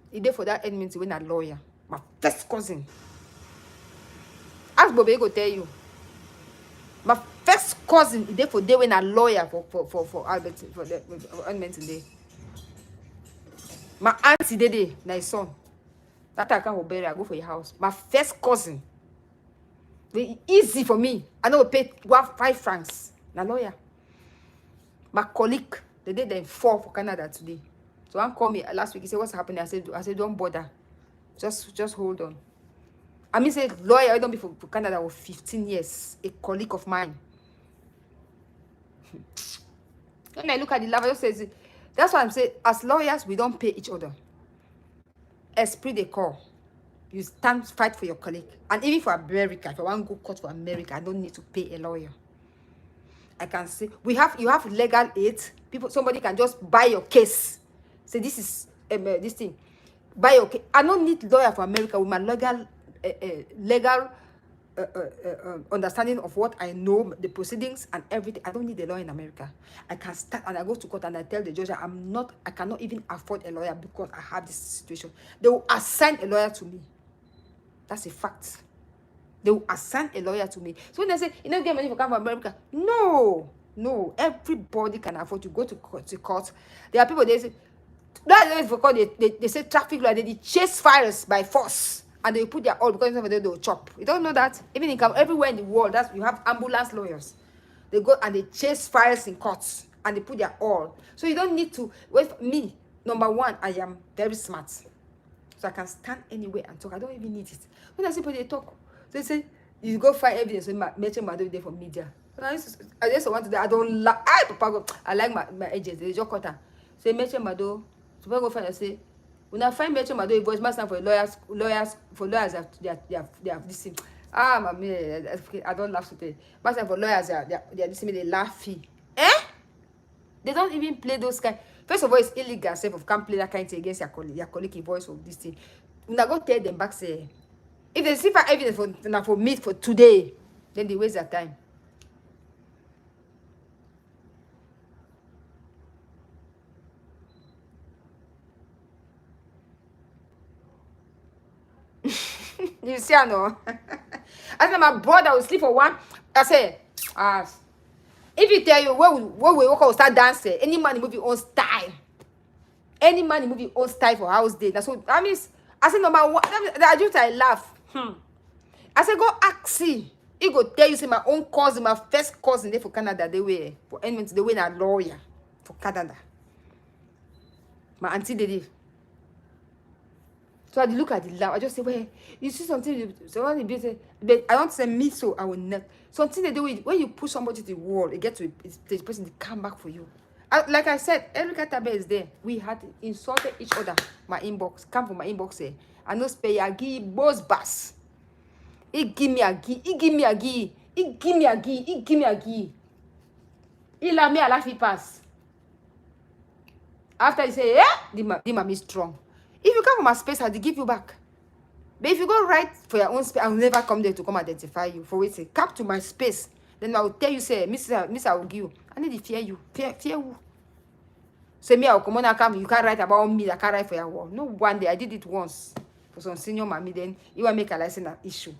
he did for that Edmonton when a lawyer. My first cousin. Ask Bobby, go tell you. My first cousin, he did for day when a lawyer for Albert for the Edmonton day. My auntie did it, my son. That I can't bury, I go for your house. My first cousin. Very easy for me. I know pay 5 francs. Na lawyer. My colleague, they did them 4 for Canada today. So one called me last week. He said, "What's happening?" I said, "Don't bother. Just hold on." I mean, say lawyer. I don't be for Canada for 15 years. A colleague of mine. When I look at the level, I just say, that's why I'm saying, as lawyers, we don't pay each other. Esprit de corps. You stand fight for your colleague. And even for America, if I want to go court for America, I don't need to pay a lawyer. I can say you have legal aid. Somebody can just buy your case. Say this is this thing. Buy your case. I don't need lawyer for America with my legal understanding of what I know, the proceedings and everything. I don't need a lawyer in America. I can start and I go to court and I tell the judge I cannot even afford a lawyer because I have this situation. They will assign a lawyer to me. That's a fact. They will assign a lawyer to me. So when they say, you don't get money for come from America, no. Everybody can afford to go to court. There are people, they say, they say traffic law, they chase fires by force. And they put their all because they will chop. You don't know that? Even everywhere in the world, you have ambulance lawyers. They go and they chase fires in courts. And they put their all. So you don't need to wait for me. Number 1, I am very smart. So I can stand anywhere and talk. I don't even need it. When I see people, they talk. They say, you go find evidence when mention my there for media. So I just want to, I don't like, I like my agents. They just cut her. Say, mention my door. So I go find, I say, when I find mention my door, voice must stand for lawyers, they have this thing. I don't laugh today. But for lawyers, they are this thing, they laughing. They don't even play those kind. First of all, it's illegal. Self of can't play that kind of thing against your colleague voice of this thing. When I go tell them back, say, if they see for evidence for me for today, then they waste their time. You see, I know. I said my brother will sleep for 1. I say, if you tell you where we walk out start dancing, any man move your own style. Any man move your own style for house day. That's what I mean. I said number 1. I just laugh. And I said, go ask see. He go tell you, say, my own cousin, my first cousin, they for Canada, they were, for anyone, they were a lawyer for Canada. My auntie did it. So I look at the lab, I just say, well, you see something, someone be say, but I don't say me, so I will not. Something they do it, when you push somebody to the wall, it gets to the person to come back for you. Like I said, Erica Tabe is there. We had insulted each other. My inbox, come from my inbox here. I know spare yagi, boss bass. He give me a gi, he give me a gi, he give me a gi, he give me a gi. He la me a laugh, he pass. After he say, yeah, the mommy is strong. If you come from my space, I'll give you back. But if you go right for your own space, I'll never come there to come identify you. For waiting, come to my space. Then I will tell you, say, Miss, I will give you. I need to fear you. Fear who? Say me, I'll come on, I come. You can't write about me. I can't write for your wall. No, one day I did it once for some senior mommy. Then you will make a license an issue.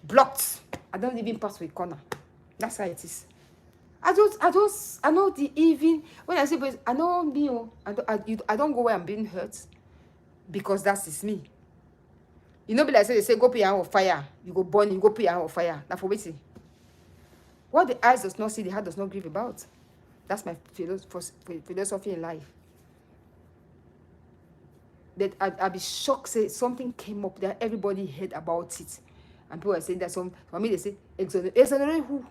Blocked. I don't even pass with corner. That's how it is. I know the even when I say, but I know me. I don't go where I'm being hurt because that is me. You know, be like they say, go put your hand on fire. You go burn, you go put your hand on fire. Now for waiting. What the eyes does not see, the heart does not grieve about. That's my philosophy in life. That I'd be shocked, say something came up that everybody heard about it. And people are saying that for me, they say, exonerate who?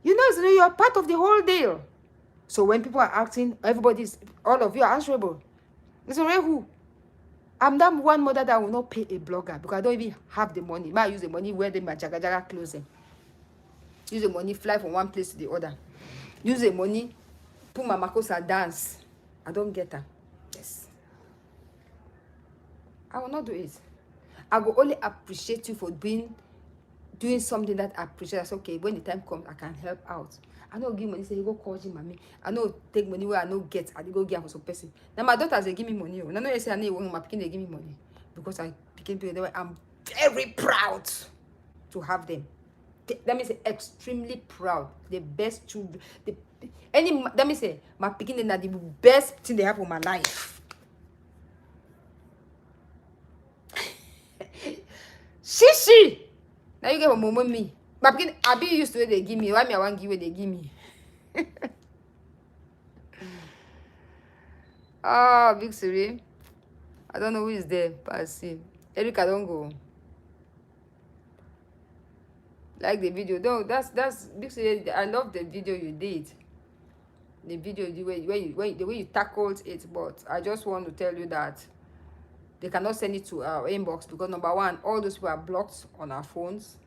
You know, you are part of the whole deal. So when people are acting, all of you are answerable. Exonerate who? I'm that one mother that will not pay a blogger because I don't even have the money. I use the money, wear them my jaga clothing. Use the money, fly from one place to the other. Use the money, put my makosa dance. I don't get her. Yes. I will not do it. I will only appreciate you for doing something that I appreciate. That's okay. When the time comes, I can help out. I know give money, say you go call him, mommy. I know take money where I know get. I go give for some person. Now my daughters they give me money. And I know you say I need my picking they give me money because I became people. I'm very proud to have them. Let me say extremely proud. The best children. Let me say my picking they are the best thing they have for my life. Shishi. Now you get a moment me. But I be used to it, they give me. Why me I want give it, they give me. Big Siri. I don't know who is there, but I see. Erica, don't go. Like the video. No, that's Big Siri. I love the video you did. The video, the way you tackled it, but I just want to tell you that they cannot send it to our inbox because number one, all those people are blocked on our phones.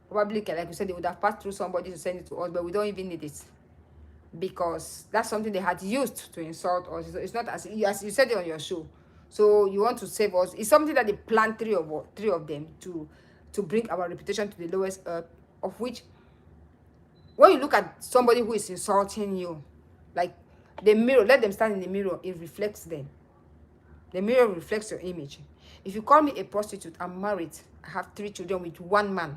Probably, like you said, they would have passed through somebody to send it to us, but we don't even need it because that's something they had used to insult us. It's not as you said it on your show. So you want to save us. It's something that they planned three of them to bring our reputation to the lowest of which when you look at somebody who is insulting you, like the mirror, let them stand in the mirror, it reflects them. The mirror reflects your image. If you call me a prostitute, I'm married, I have 3 children with one man.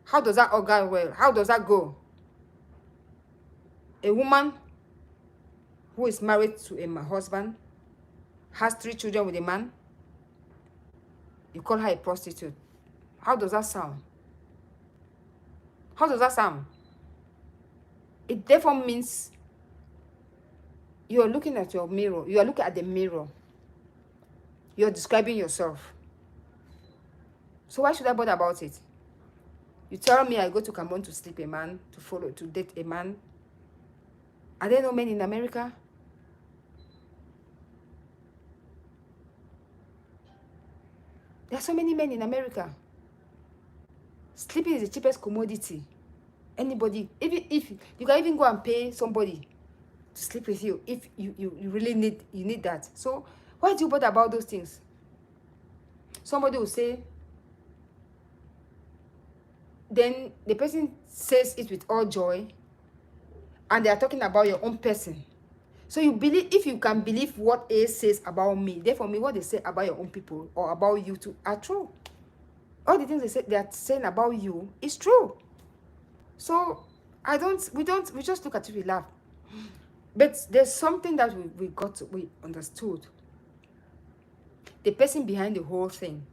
How does that all go well? How does that go? A woman who is married to a husband, has 3 children with a man, you call her a prostitute. How does that sound? How does that sound? It therefore means you are looking at your mirror. You are looking at the mirror. You are describing yourself. So why should I bother about it? You tell me I go to Cameroon to sleep a man, to date a man. Are there no men in America? There are so many men in America. Sleeping is the cheapest commodity. Anybody, even if you can even go and pay somebody to sleep with you if you really need that. So why do you bother about those things? Somebody will say, then the person says it with all joy, and they are talking about your own person. So you believe, if you can believe what A says about me, therefore me what they say about your own people or about you too are true. All the things they are saying about you is true. So we just look at it, we laugh. But there's something that we understood. The person behind the whole thing.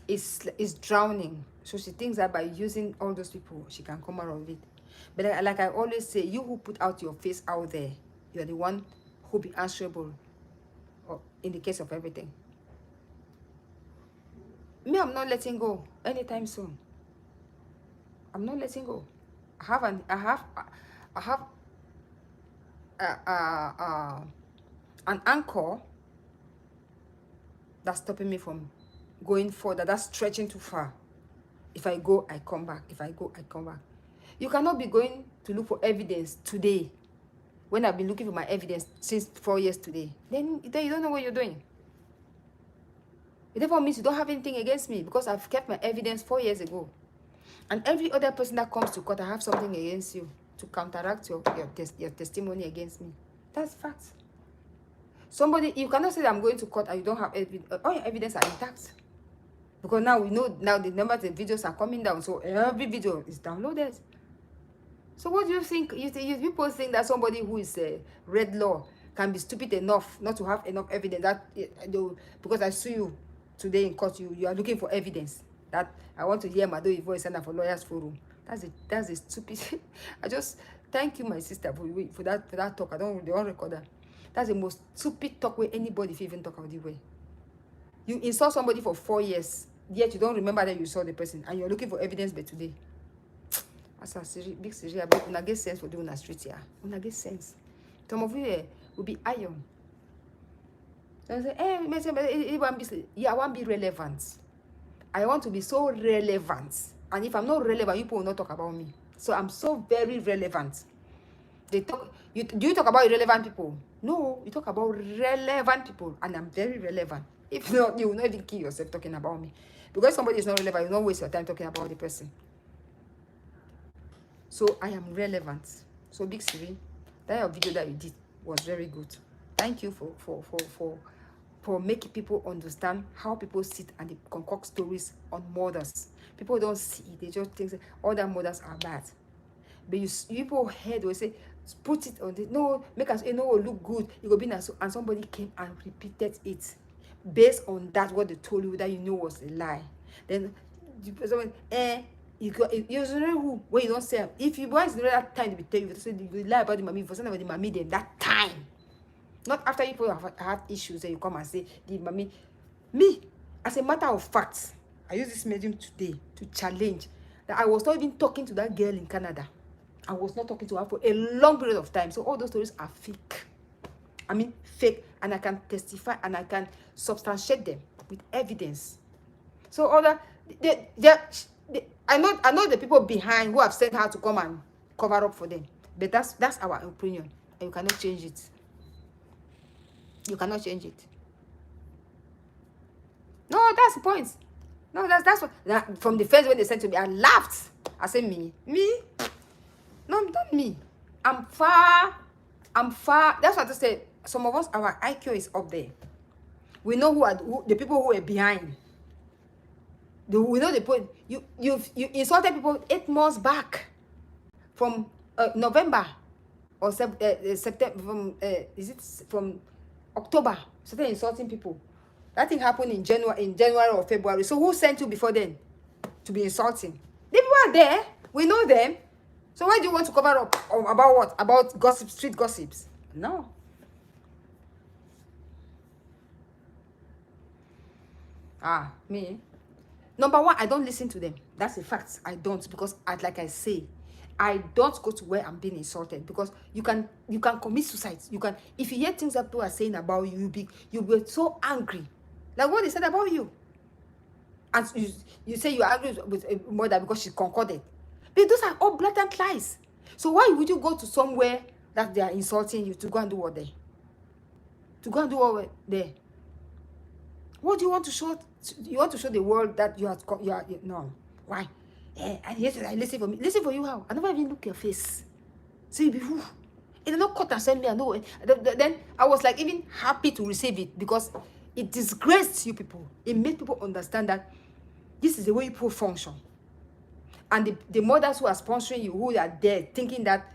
is drowning. So she thinks that by using all those people, she can come out of it. But like I always say, you who put out your face out there, you're the one who be answerable in the case of everything. Me, I'm not letting go anytime soon. I'm not letting go. I have an anchor that's stopping me from going further. That's stretching too far. If I go, I come back. If I go, I come back. You cannot be going to look for evidence today when I've been looking for my evidence since 4 years today. Then you don't know what you're doing. It therefore means you don't have anything against me because I've kept my evidence 4 years ago. And every other person that comes to court, I have something against you to counteract your testimony against me. That's fact. Somebody, you cannot say that I'm going to court and you don't have evidence. All your evidence are intact. Because now we know, now the numbers of videos are coming down. So every video is downloaded. So what do you think? You people think that somebody who is a red law can be stupid enough not to have enough evidence that because I sue you today in court, you are looking for evidence that I want to hear Mado's voice and for lawyers forum. That's a stupid. I just thank you, my sister, for that talk. They don't record that. That's the most stupid talk where anybody even talk about the way. You insult somebody for 4 years, yet you don't remember that you saw the person, and you're looking for evidence but today. That's a big serious. But una get sense for doing a street here. Una get sense. Some of you will be iron. I say, hey, I want to be relevant. I want to be so relevant. And if I'm not relevant, people will not talk about me. So I'm so very relevant. Do you talk about irrelevant people? No, you talk about relevant people, and I'm very relevant. If not, you will not even kill yourself talking about me. Because somebody is not relevant, you will not waste your time talking about the person. So I am relevant. So Big Siri, that video that you did was very good. Thank you for making people understand how people sit and they concoct stories on mothers. People don't see it, they just think other mothers are bad. But you people heard will say, put it on the no, make us look good. You go be and somebody came and repeated it. Based on that, what they told you that you know was a lie. Then someone you know who when you don't say if you boys know that time to be tell you say you lie about the mommy for something about the mommy then that time. Not after you have issues and you come and say the mommy. Me, as a matter of fact, I use this medium today to challenge that I was not even talking to that girl in Canada. I was not talking to her for a long period of time. So all those stories are fake. I mean fake, and I can testify and I can substantiate them with evidence. So I know the people behind who have sent her to come and cover up for them. But that's our opinion. And you cannot change it. You cannot change it. No, that's the point. No, that's what from the first when they sent to me, I laughed. I said, me? No, not me. I'm far. That's what I said. Some of us, our IQ is up there. We know the people who are behind. We know the point. You insulted people 8 months back, from November or September. From October? Started insulting people. That thing happened in January or February. So who sent you before then to be insulting? The people are there. We know them. So why do you want to cover up about what? About gossip, street gossips? No. Me. Number one, I don't listen to them. That's a fact. I don't, because like I say, I don't go to where I'm being insulted, because you can commit suicide. You can, if you hear things that people are saying about you, you'll be so angry, like what they said about you, and you say you're angry with a mother because she concorded. But those are all blatant lies. So why would you go to somewhere that they are insulting you to go and do what there? To go and do what there? What do you want to show? You want to show the world that you are no. Why? And yes, I listen for me. Listen for you how? I never even look your face. So you be who? It did not cut and send me. I know. Then I was like even happy to receive it, because it disgraced you people. It made people understand that this is the way people function. And the mothers who are sponsoring you, who are there thinking that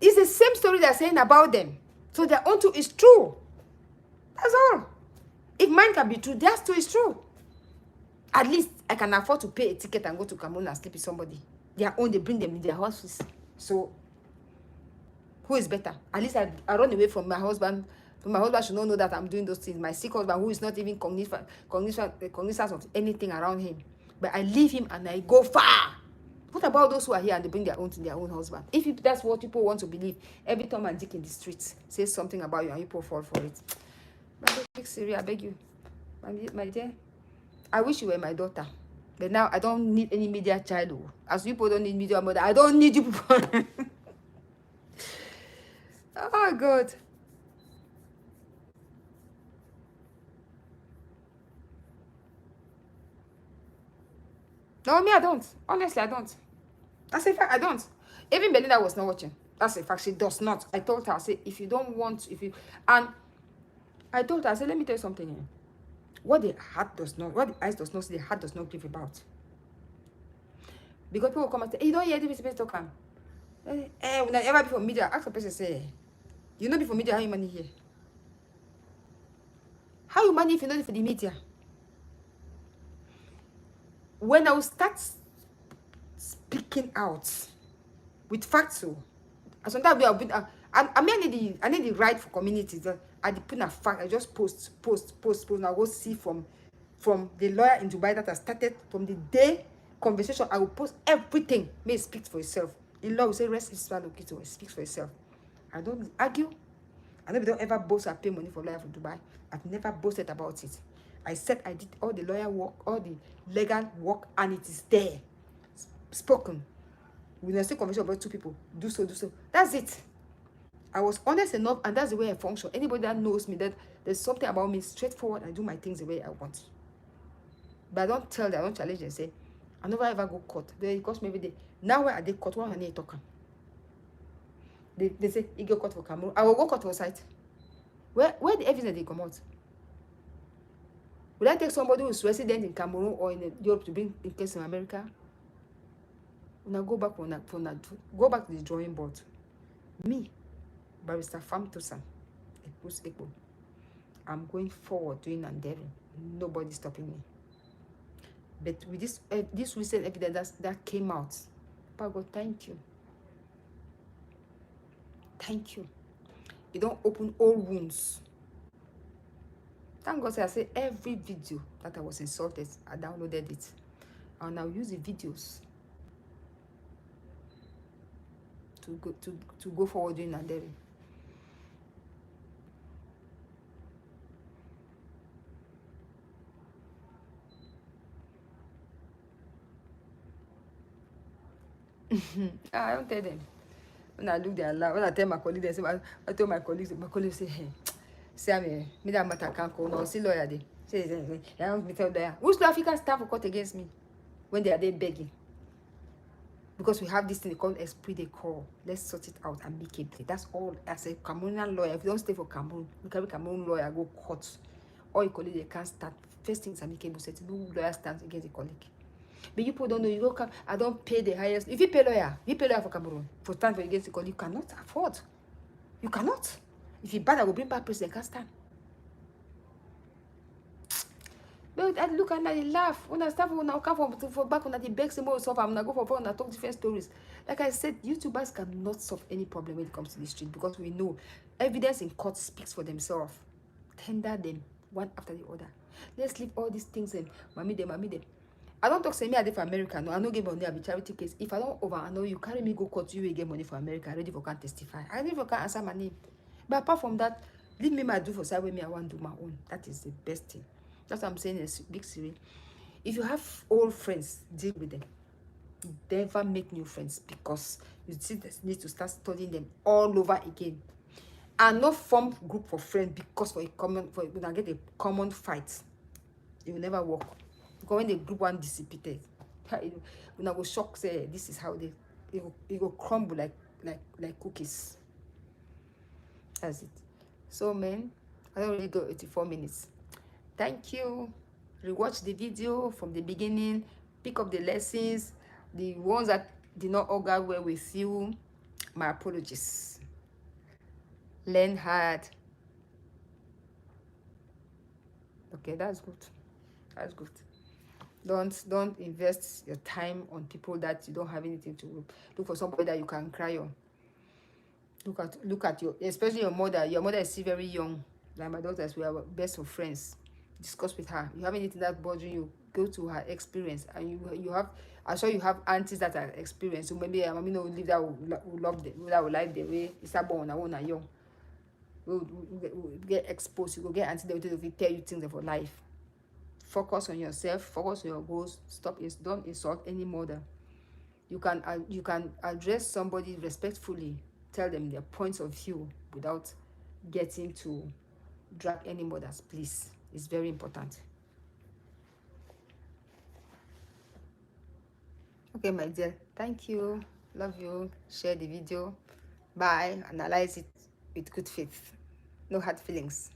it's the same story they're saying about them. So their own too is true. That's all. If mine can be true, theirs too is true. At least I can afford to pay a ticket and go to Cameroon and sleep with somebody. Their own, they bring them in their houses. So who is better? At least I run away from my husband. So my husband should not know that I'm doing those things. My sick husband, who is not even cognizant of anything around him. But I leave him and I go far. What about those who are here and they bring their own to their own husband? If that's what people want to believe, every time and dick in the streets says something about you and people fall for it. My big Siri, I beg you. My dear, I wish you were my daughter. But now I don't need any media child. As people don't need media mother, I don't need you people. Oh God. No, me, I don't. Honestly, I don't. That's a fact, I don't. Even Belinda was not watching. That's a fact. She does not. I told her, I said, if you don't want, and I told her, I said, let me tell you something here. What the heart does not, what the eyes does not see, the heart does not give about. Because people come and say, hey, you don't hear this person talk. When I ever be for media, ask a person, say, you know before media, how you money here? How you money if you know for the media? When I will start speaking out with facts, so sometimes I need the right for communities. I put a fact. I just post. And I go see from the lawyer in Dubai that I started from the day conversation. I will post everything. May it speak for itself. In law, we say rest is swallow kitty. It speaks for itself. I don't argue. I never don't ever boast I pay money for lawyer for Dubai. I've never boasted about it. I said I did all the lawyer work, all the legal work, and it is there. Spoken. When I say conversation about two people, do so. That's it. I was honest enough, and that's the way I function. Anybody that knows me, that there's something about me, straightforward, I do my things the way I want. But I don't tell them, I don't challenge them, say, I never ever go court. Because maybe now where are they court? What are they talking? They say, you go court for Cameroon. I will go court for site. Where the evidence they come out? Would I take somebody who is resident in Cameroon or in Europe to bring in case in America? When I go back, go back to the drawing board. Me, Barrister Nfamto531, I'm going forward doing endeavoring. Nobody's stopping me. But with this recent evidence that came out, Papa God, thank you. Thank you. You don't open all wounds. Thank God, I say every video that I was insulted, I downloaded it. I'll now use the videos to go forward doing endeavoring. I don't tell them. When I look there, when I tell my colleagues, I tell my colleagues say, hey, say me that matter can't call. No, see lawyer they. Say, I don't me tell lawyer. Who's the African stand for court against me when they are there begging? Because we have this thing called esprit de corps. Let's sort it out and make it. That's all. As a Cameroonian lawyer, if you don't stay for Cameroon, you carry Cameroon lawyer, go court. Or your colleague, they can't start. First things amicable said, no lawyer stands against a colleague. But you people don't know, you don't come, I don't pay the highest. If you pay lawyer for Cameroon, for stand for against the colleague, you cannot afford. You cannot. If you bad, I will bring back president, can't stand. But I look and I laugh. When I start when I come for back when I beg some more stuff, I'm gonna go for fun and I talk different stories. Like I said, YouTubers cannot solve any problem when it comes to the street because we know evidence in court speaks for themselves. Tender them one after the other. Let's leave all these things in mommy them. I don't talk say me I did for America. No, I don't get money. I be charity case. If I don't I know you carry me go court, you will get money for America. Ready for can testify. I ready for can answer my name. But apart from that, leave me my do for side with me. I want to do my own. That is the best thing. That's what I'm saying is big series. If you have old friends, deal with them. Never make new friends because you need to start studying them all over again. And not form group for friends because when I get a common fight, it will never work. Because when the group one dissipated, when I go shock, say this is how it will crumble like cookies. That's it. So man, I don't really go 84 minutes. Thank you. Rewatch the video from the beginning. Pick up the lessons. The ones that did not all go well with you. My apologies. Learn hard. Okay, that's good. That's good. Don't invest your time on people that you don't have anything to do. Look for somebody that you can cry on. Look at your, especially your mother. Your mother is still very young. Like my daughters, we are best of friends. Discuss with her. You have anything that bothering you, go to her experience. And you have, I'm sure you have aunties that are experienced. So maybe mommy no live that will love them, that will like the way it's that born and one young. We'll get exposed. You go get auntie, they will tell you things of your life. Focus on yourself, focus on your goals. Don't insult any mother. You can address somebody respectfully, tell them their points of view without getting to drag any mothers, please. It's very important. Okay, my dear, thank you, love you. Share the video. Bye. Analyze it with good faith, no hard feelings.